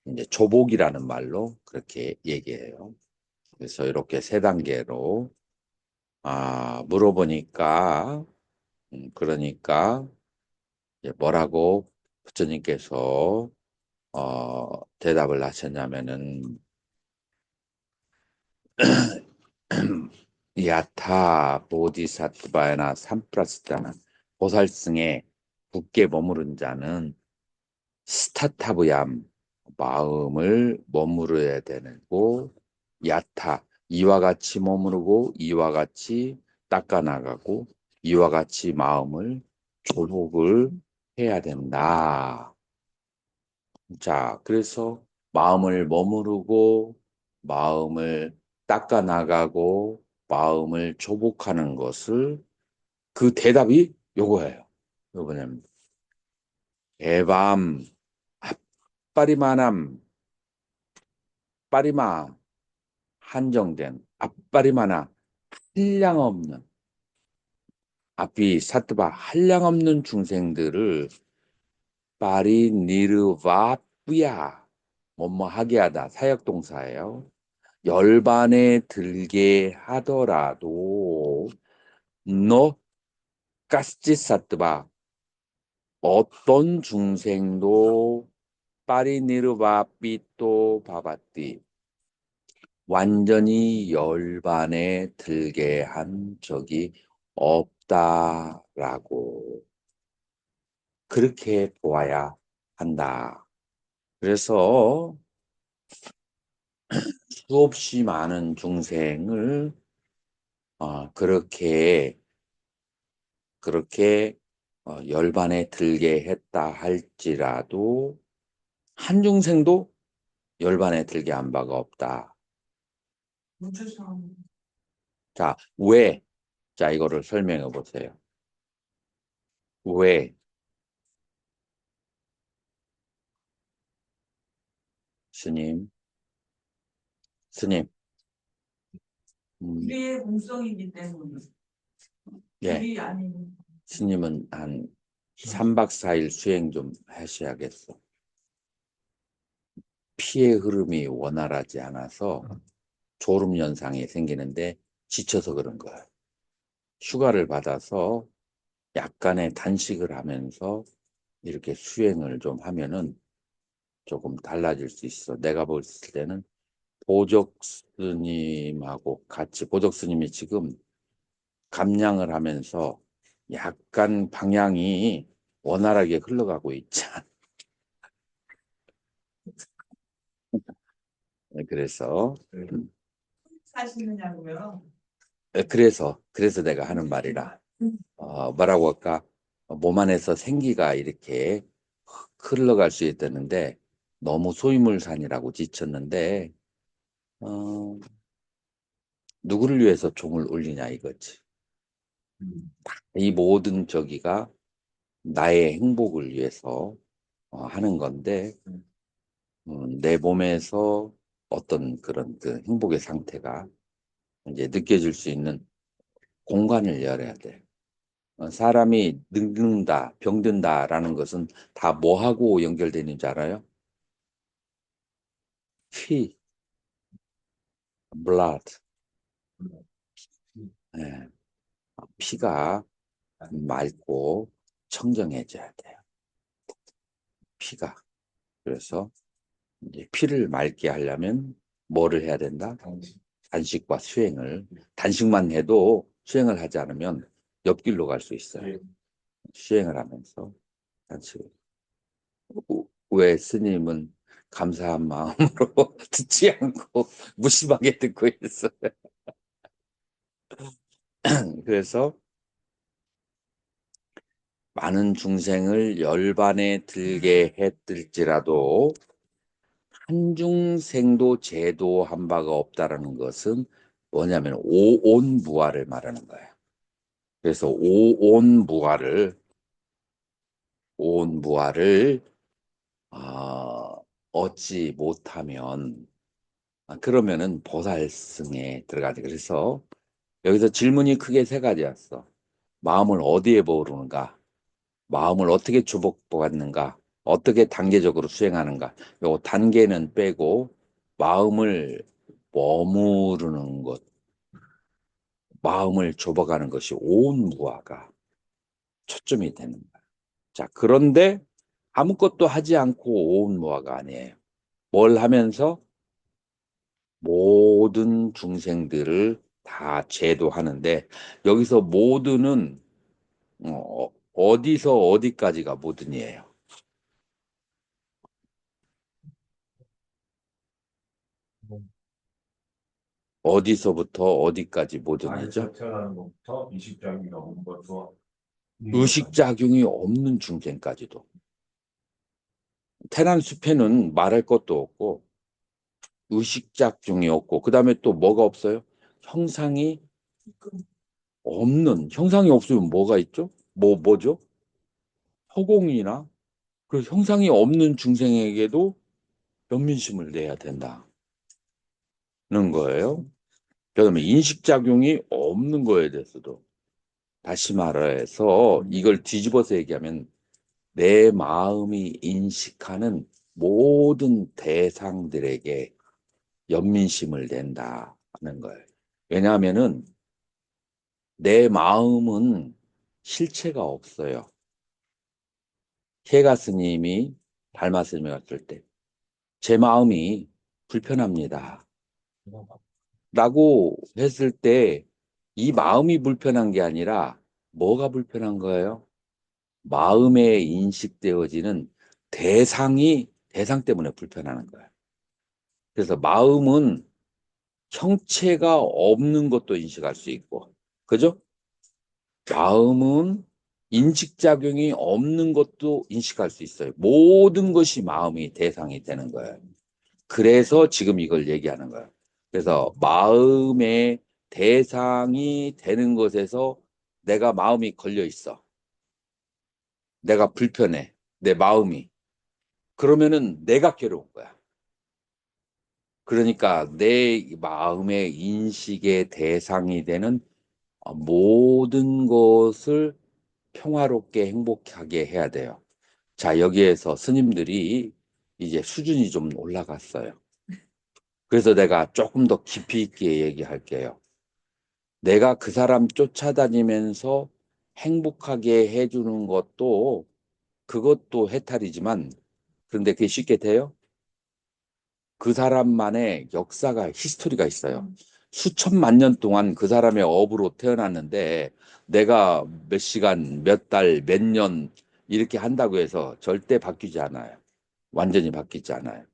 이제 조복이라는 말로 그렇게 얘기해요. 그래서 이렇게 세 단계로 물어보니까 그러니까 이제 뭐라고 부처님께서 대답을 하셨냐면은 야타 보디사트바나 삼프라스타나 보살승에 굳게 머무른 자는 스타타브얌 마음을 머무르야 되고 야타 이와 같이 머무르고 이와 같이 닦아나가고 이와 같이 마음을 조복을 해야 된다. 자, 그래서 마음을 머무르고 마음을 닦아나가고 마음을 조복하는 것을 그 대답이 요거예요. 요거는 에밤 앞바리마남 빠리마 한정된 앞바리마나 한량 없는 앞이 사트바 한량없는 중생들을 파리 니르바뿌야 뭐뭐 하게 하다 사역동사예요. 열반에 들게 하더라도 너 까스지 사트바 어떤 중생도 파리 니르바삐또 바바띠 완전히 열반에 들게 한 적이 없다라고 그렇게 보아야 한다. 그래서 수없이 많은 중생을 그렇게 열반에 들게 했다 할지라도 한 중생도 열반에 들게 한 바가 없다. 우주선. 자, 왜? 자, 이거를 설명해 보세요. 왜? 스님, 우리의 공성이기 때문에. 예, 우리 아닌. 스님은 한 3박 4일 수행 좀 하셔야겠어. 피의 흐름이 원활하지 않아서 졸음 현상이 생기는데 지쳐서 그런 거예요. 휴가를 받아서 약간의 단식을 하면서 이렇게 수행을 좀 하면은 조금 달라질 수 있어. 내가 봤을 때는 보적 스님하고 같이 보적 스님이 지금 감량을 하면서 약간 방향이 원활하게 흘러가고 있잖아. 그래서 사시느냐고요? 그래서 내가 하는 말이라 뭐라고 할까? 몸 안에서 생기가 이렇게 흘러갈 수 있다는데 너무 소유물산이라고 지쳤는데 누구를 위해서 종을 울리냐 이거지. 이 모든 저기가 나의 행복을 위해서 하는 건데 내 몸에서 어떤 그런 그 행복의 상태가 이제 느껴질 수 있는 공간을 열어야 돼. 사람이 늙는다, 병든다라는 것은 다 뭐하고 연결되는 줄 알아요? 피, blood. 예, 피가 맑고 청정해져야 돼요. 피가. 그래서 이제 피를 맑게 하려면 뭐를 해야 된다? 단식과 수행을. 단식만 해도 수행을 하지 않으면 옆길로 갈 수 있어요. 수행을 하면서 단식. 왜 스님은 감사한 마음으로 듣지 않고 무심하게 듣고 있어요. 그래서 많은 중생을 열반에 들게 했을지라도 한 중생도 제도한 바가 없다라는 것은 뭐냐면 오온무아를 말하는 거예요. 그래서 오온무아를 얻지 못하면 그러면은 보살승에 들어가지. 그래서 여기서 질문이 크게 세 가지였어. 마음을 어디에 모으는가? 마음을 어떻게 주복받는가? 어떻게 단계적으로 수행하는가? 요 단계는 빼고 마음을 머무르는 것, 마음을 좁아가는 것이 오온무아가 초점이 되는 거야. 자, 그런데 아무것도 하지 않고 오온무아가 아니에요. 뭘 하면서 모든 중생들을 다 제도하는데 여기서 모두는 어디서 어디까지가 모든이에요. 어디서부터 어디까지 모든이죠? 아이에서 태어나는 것부터 이식작용이 나오는 것도 의식작용이 없는 중생까지도. 테란 숲에는 말할 것도 없고 의식작용이 없고 그 다음에 또 뭐가 없어요? 형상이 없는. 형상이 없으면 뭐가 있죠? 뭐죠? 허공이나 그 형상이 없는 중생에게도 연민심을 내야 된다는 거예요. 그다음에 인식작용이 없는 거에 대해서도 다시 말해서 이걸 뒤집어서 얘기하면 내 마음이 인식하는 모든 대상들에게 연민심을 낸다는 거예요. 왜냐하면은 내 마음은 실체가 없어요. 해가 스님이 달마 스님이 왔을 때 제 마음이 불편합니다. 라고 했을 때 이 마음이 불편한 게 아니라 뭐가 불편한 거예요? 마음에 인식되어지는 대상 때문에 불편하는 거예요. 그래서 마음은 형체가 없는 것도 인식할 수 있고, 그죠? 마음은 인식작용이 없는 것도 인식할 수 있어요. 모든 것이 마음이 대상이 되는 거예요. 그래서 지금 이걸 얘기하는 거예요. 그래서 마음의 대상이 되는 것에서 내가 마음이 걸려 있어. 내가 불편해. 내 마음이. 그러면은 내가 괴로운 거야. 그러니까 내 마음의 인식의 대상이 되는 모든 것을 평화롭게 행복하게 해야 돼요. 자, 여기에서 스님들이 이제 수준이 좀 올라갔어요. 그래서 내가 조금 더 깊이 있게 얘기할게요. 내가 그 사람 쫓아다니면서 행복하게 해주는 것도 그것도 해탈이지만 그런데 그게 쉽게 돼요? 그 사람만의 역사가 히스토리가 있어요. 수천만 년 동안 그 사람의 업으로 태어났는데 내가 몇 시간, 몇 달, 몇 년 이렇게 한다고 해서 절대 바뀌지 않아요. 완전히 바뀌지 않아요.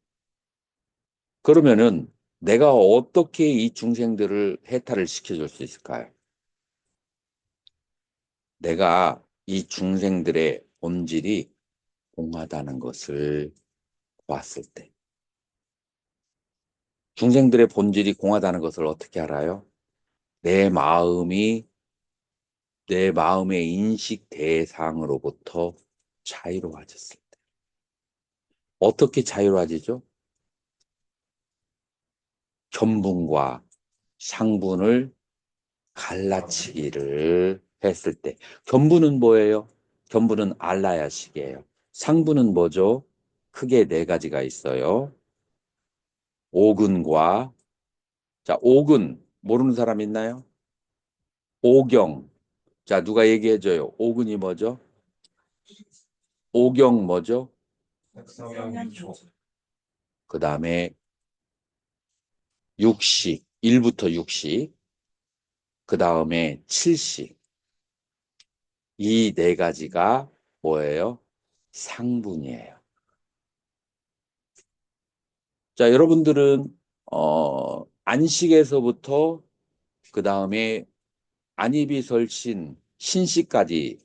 그러면은 내가 어떻게 이 중생들을 해탈을 시켜줄 수 있을까요? 내가 이 중생들의 본질이 공하다는 것을 보았을 때 중생들의 본질이 공하다는 것을 어떻게 알아요? 내 마음이 내 마음의 인식 대상으로부터 자유로워졌을 때. 어떻게 자유로워지죠? 견분과 상분을 갈라치기를 했을 때. 견분은 뭐예요? 견분은 알라야식이에요. 상분은 뭐죠? 크게 네 가지가 있어요. 오근과, 자, 오근, 모르는 사람 있나요? 오경. 자, 누가 얘기해줘요. 오근이 뭐죠? 오경 뭐죠? 성향기초. 그 다음에 육식, 1부터 육식, 그 다음에 칠식. 이 네 가지가 뭐예요? 상분이에요. 자, 여러분들은 안식에서부터 그 다음에 안입이설신, 신식까지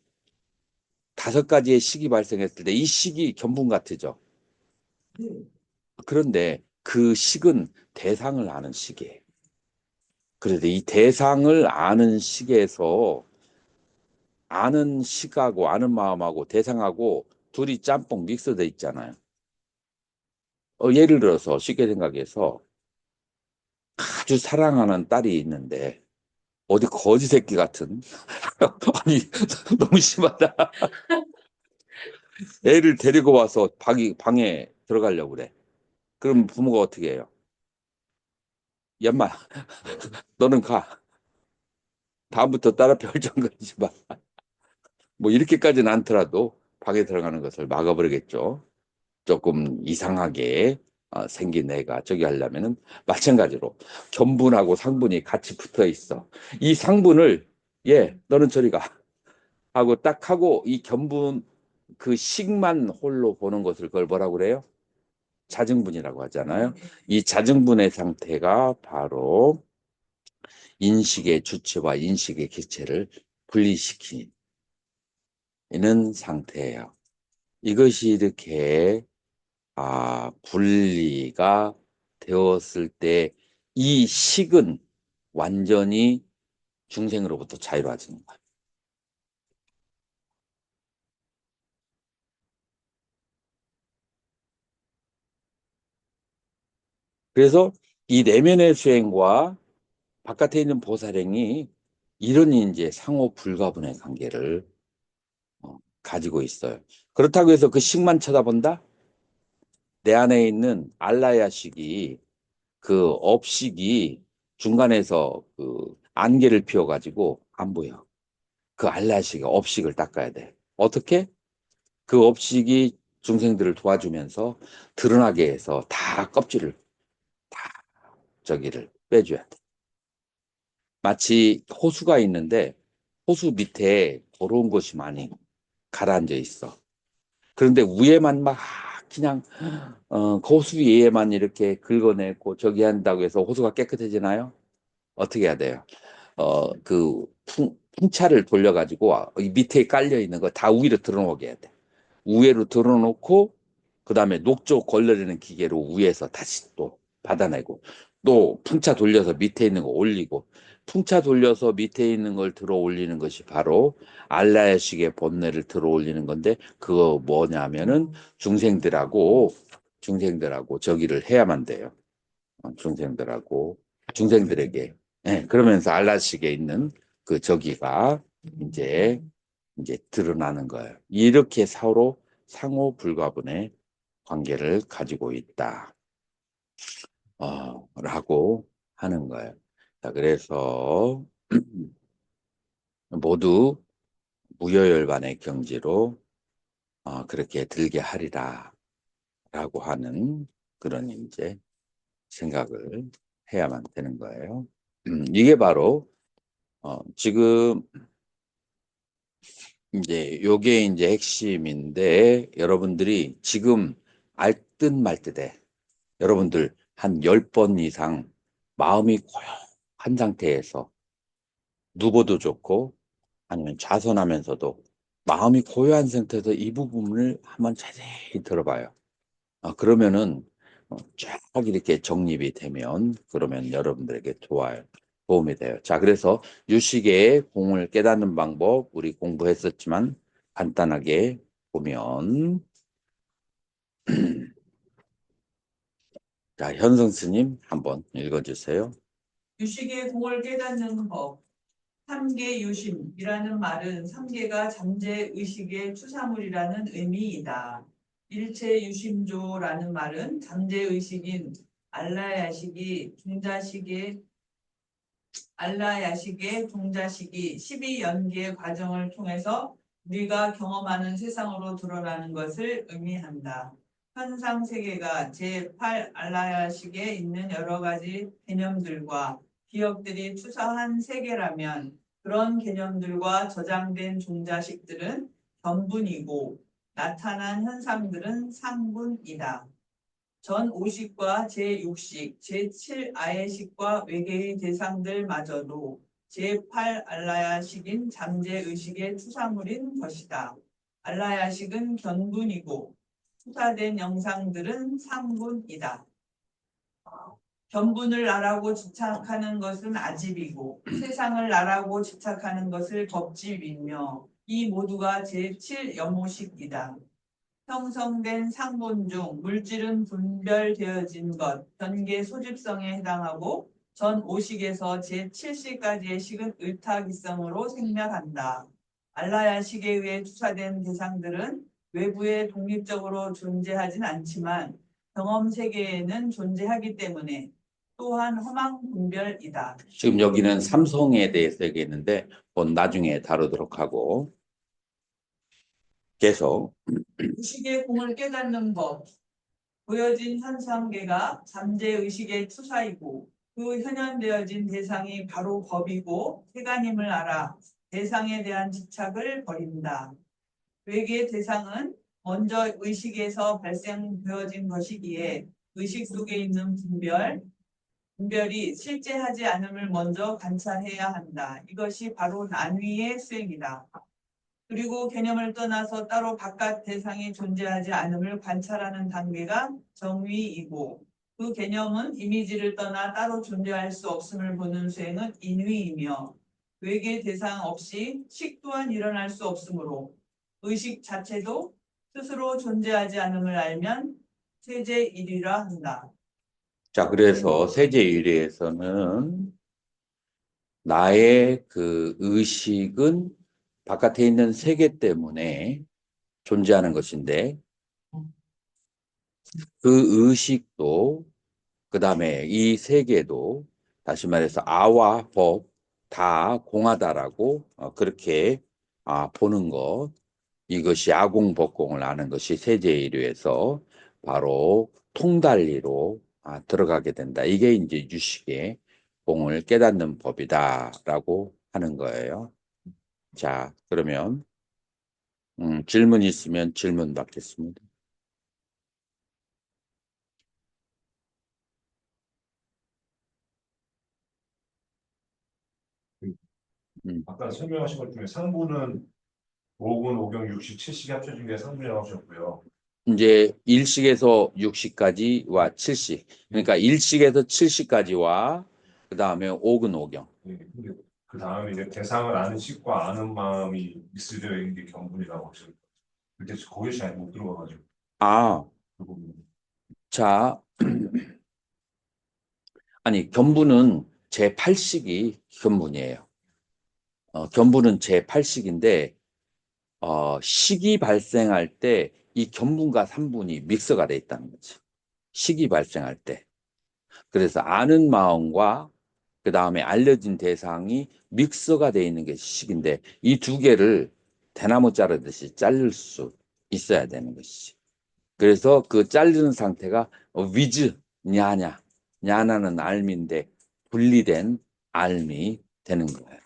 5가지의 식이 발생했을 때 이 식이 견분 같으죠. 그런데 그 식은 대상을 아는 식이에요. 그런데 이 대상을 아는 식에서 아는 식하고 아는 마음하고 대상하고 둘이 짬뽕 믹스돼 있잖아요. 예를 들어서 쉽게 생각해서 아주 사랑하는 딸이 있는데 어디 거지 새끼 같은 아니 너무 심하다. 애를 데리고 와서 방에 들어가려고 그래. 그럼 부모가 어떻게 해요? 야마 너는 가. 다음부터 딸 앞에 얼쩡거리지 마. 뭐 이렇게까지는 않더라도 방에 들어가는 것을 막아버리겠죠. 조금 이상하게 생긴 애가 저기 하려면은 마찬가지로 견분하고 상분이 같이 붙어 있어. 이 상분을 너는 저리 가 하고 딱 하고 이 견분 그 식만 홀로 보는 것을 그걸 뭐라고 그래요? 자증분이라고 하잖아요. 이 자증분의 상태가 바로 인식의 주체와 인식의 기체를 분리시키는 상태예요. 이것이 이렇게 분리가 되었을 때 이 식은 완전히 중생으로부터 자유로워지는 거예요. 그래서 이 내면의 수행과 바깥에 있는 보살행이 이런 이제 상호 불가분의 관계를 가지고 있어요. 그렇다고 해서 그 식만 쳐다본다? 내 안에 있는 알라야식이 그 업식이 중간에서 그 안개를 피워가지고 안 보여. 그 알라야식이 업식을 닦아야 돼. 어떻게? 그 업식이 중생들을 도와주면서 드러나게 해서 다 껍질을 다 저기를 빼줘야 돼. 마치 호수가 있는데 호수 밑에 더러운 것이 많이 가라앉아 있어. 그런데 위에만 막 그냥 그 호수 위에만 이렇게 긁어내고 저기 한다고 해서 호수가 깨끗해지나요? 어떻게 해야 돼요? 그 풍차를 돌려가지고 이 밑에 깔려 있는 거 다 위로 들어오게 해야 돼. 위로 들어놓고 그 다음에 녹조 걸러내는 기계로 위에서 다시 또 받아내고 또 풍차 돌려서 밑에 있는 거 올리고 풍차 돌려서 밑에 있는 걸 들어 올리는 것이 바로 알라야식의 본뇌를 들어 올리는 건데 그거 뭐냐면은 중생들하고 저기를 해야만 돼요. 중생들에게 그러면서 알라식에 있는 그 저기가 이제 드러나는 거예요. 이렇게 서로 상호 불가분의 관계를 가지고 있다. 라고 하는 거예요. 자, 그래서 모두 무여열반의 경지로 그렇게 들게 하리라 라고 하는 그런 이제 생각을 해야만 되는 거예요. 이게 바로 지금 이제 요게 이제 핵심인데 여러분들이 지금 알 듯 말 듯해. 여러분들 한 10번 이상 마음이 고요한 상태에서 누워도 좋고 아니면 좌선하면서도 마음이 고요한 상태에서 이 부분을 한번 자세히 들어봐요. 그러면은 쫙 이렇게 정립이 되면 그러면 여러분들에게 좋아요. 도움이 돼요. 자, 그래서 유식의 공을 깨닫는 방법 우리 공부했었지만 간단하게 보면 자, 현성 스님 한번 읽어주세요. 유식의 공을 깨닫는 법. 삼계 유심이라는 말은 삼계가 잠재 의식의 추사물이라는 의미이다. 일체 유심조라는 말은 잠재 의식인 알라야식의 동자식이 12연기의 과정을 통해서 우리가 경험하는 세상으로 드러나는 것을 의미한다. 현상 세계가 제8 알라야식에 있는 여러 가지 개념들과 기억들이 투사한 세계라면 그런 개념들과 저장된 종자식들은 견분이고 나타난 현상들은 상분이다. 전 5식과 제6식, 제7 아예식과 외계의 대상들마저도 제8 알라야식인 잠재의식의 투사물인 것이다. 알라야식은 견분이고 투사된 영상들은 상분이다. 견분을 나라고 집착하는 것은 아집이고 세상을 나라고 집착하는 것을 겁집이며 이 모두가 제7 염호식이다. 형성된 상본 중 물질은 분별되어진 것, 변계 소집성에 해당하고 전 5식에서 제7식까지의 식은 의타기성으로 생략한다. 알라야식에 의해 투사된 대상들은 외부에 독립적으로 존재하진 않지만 경험 세계에는 존재하기 때문에 또한 허망 분별이다. 지금 여기는 삼성에 대해서 얘기했는데 그건 나중에 다루도록 하고 계속 의식의 공을 깨닫는 법. 보여진 현상계가 잠재의식의 투사이고 그 현현되어진 대상이 바로 법이고 세간임을 알아 대상에 대한 집착을 버린다. 외계 대상은 먼저 의식에서 발생되어진 것이기에 의식 속에 있는 분별이 실제하지 않음을 먼저 관찰해야 한다. 이것이 바로 난위의 수행이다. 그리고 개념을 떠나서 따로 바깥 대상이 존재하지 않음을 관찰하는 단계가 정위이고 그 개념은 이미지를 떠나 따로 존재할 수 없음을 보는 수행은 인위이며 외계 대상 없이 식 또한 일어날 수 없으므로 의식 자체도 스스로 존재하지 않음을 알면 세제일이라 한다. 자, 그래서 세제유리에서는 나의 그 의식은 바깥에 있는 세계 때문에 존재하는 것인데 그 의식도 그다음에 이 세계도 다시 말해서 아와 법 다 공하다라고 그렇게 보는 것 이것이 아공법공을 아는 것이 세제이류에서 바로 통달리로 들어가게 된다. 이게 이제 유식의 공을 깨닫는 법이다라고 하는 거예요. 자, 그러면 질문 있으면 질문 받겠습니다. 음, 아까 설명하신 것 중에 상부는 5군, 5경, 60, 70이 합쳐진 게 상부라고 하셨고요. 이제 일식에서 60까지와 70. 그러니까 일식에서 70까지와 그 다음에 오근 오경. 근데 그 다음에 이제 대상을 아는 식과 아는 마음이 있을 때 이게 경분이라고 하셨어요. 그때 거기 잘 못 들어가가지고 아, 그 부분. 자, 아니 견부는 제8식이 견분이에요. 견부는 제8식인데 식이 발생할 때 이 견분과 삼분이 믹서가 돼 있다는 거죠. 식이 발생할 때. 그래서 아는 마음과 그 다음에 알려진 대상이 믹서가 돼 있는 게 식인데 이 두 개를 대나무 자르듯이 자를 수 있어야 되는 것이지. 그래서 그 자르는 상태가 위즈 냐냐 냐나는 알미인데 분리된 알미 되는 거예요.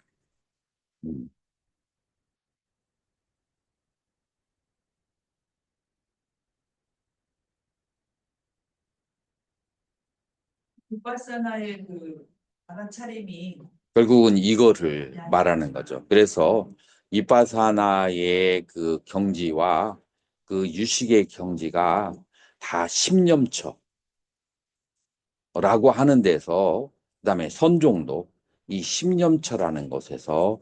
음. 빅바사나의 그 알아차림이 결국은 이거를 말하는 거죠. 그래서 이빠사나의 그 경지와 그 유식의 경지가 다 십념처라고 하는 데서 그다음에 선종도 이 십념처라는 곳에서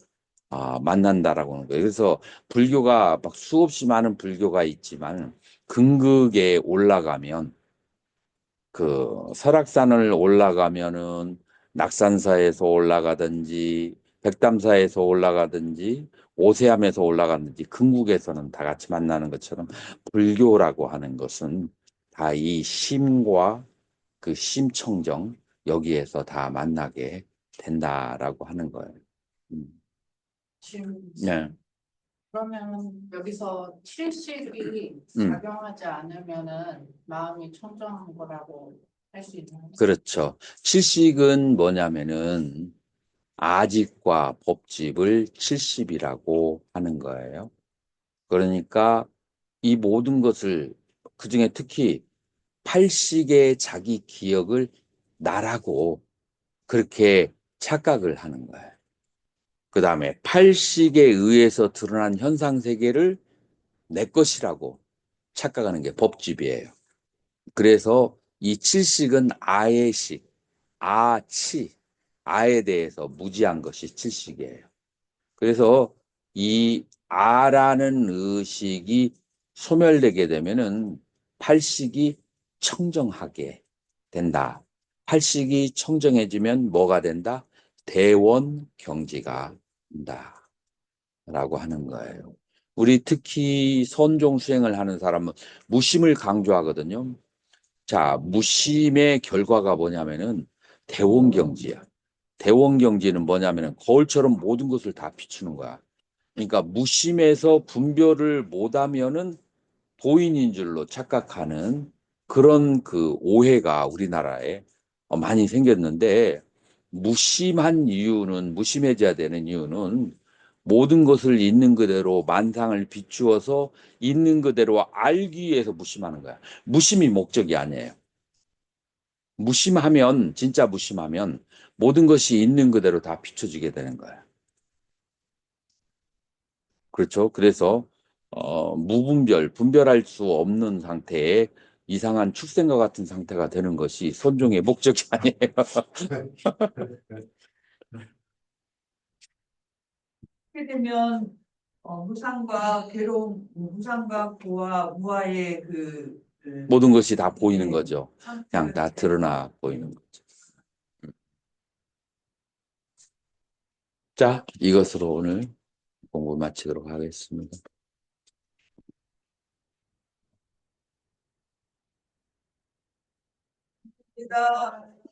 만난다라고 하는 거예요. 그래서 불교가 막 수없이 많은 불교가 있지만 근극에 올라가면 그 설악산을 올라가면은 낙산사에서 올라가든지 백담사에서 올라가든지 오세암에서 올라가든지 근국에서는 다 같이 만나는 것처럼 불교라고 하는 것은 다 이 심과 그 심청정 여기에서 다 만나게 된다라고 하는 거예요. 지금 네. 그러면 여기서 칠식이 음. 작용하지 않으면은 마음이 청정한 거라고 할 수 있나요? 그렇죠. 칠식은 뭐냐면은 아집과 법집을 칠십이라고 하는 거예요. 그러니까 이 모든 것을 그중에 특히 팔식의 자기 기억을 나라고 그렇게 착각을 하는 거예요. 그 다음에 팔식에 의해서 드러난 현상 세계를 내 것이라고 착각하는 게 법집이에요. 그래서 이 칠식은 아의 식, 아치, 아에 대해서 무지한 것이 칠식이에요. 그래서 이 아라는 의식이 소멸되게 되면은 팔식이 청정하게 된다. 팔식이 청정해지면 뭐가 된다? 대원 경지가 된다. 라고 하는 거예요. 우리 특히 선종 수행을 하는 사람은 무심을 강조하거든요. 자, 무심의 결과가 뭐냐면은 대원경지야. 대원경지는 뭐냐면은 거울처럼 모든 것을 다 비추는 거야. 그러니까 무심해서 분별을 못하면은 도인인 줄로 착각하는 그런 그 오해가 우리나라에 많이 생겼는데 무심한 이유는 무심해져야 되는 이유는 모든 것을 있는 그대로 만상을 비추어서 있는 그대로 알기 위해서 무심하는 거야. 무심이 목적이 아니에요. 무심하면 진짜 무심하면 모든 것이 있는 그대로 다 비춰지게 되는 거야. 그렇죠. 그래서 무분별, 분별할 수 없는 상태에 이상한 축생과 같은 상태가 되는 것이 선종의 목적이 아니에요. 그렇게 되면 무상과 괴로움, 무상과 고와 무아의 그 모든 것이 다 보이는 네, 거죠. 그냥 상태가 다 드러나 보이는 거죠. 자, 이것으로 오늘 공부 마치도록 하겠습니다. 감사합니다.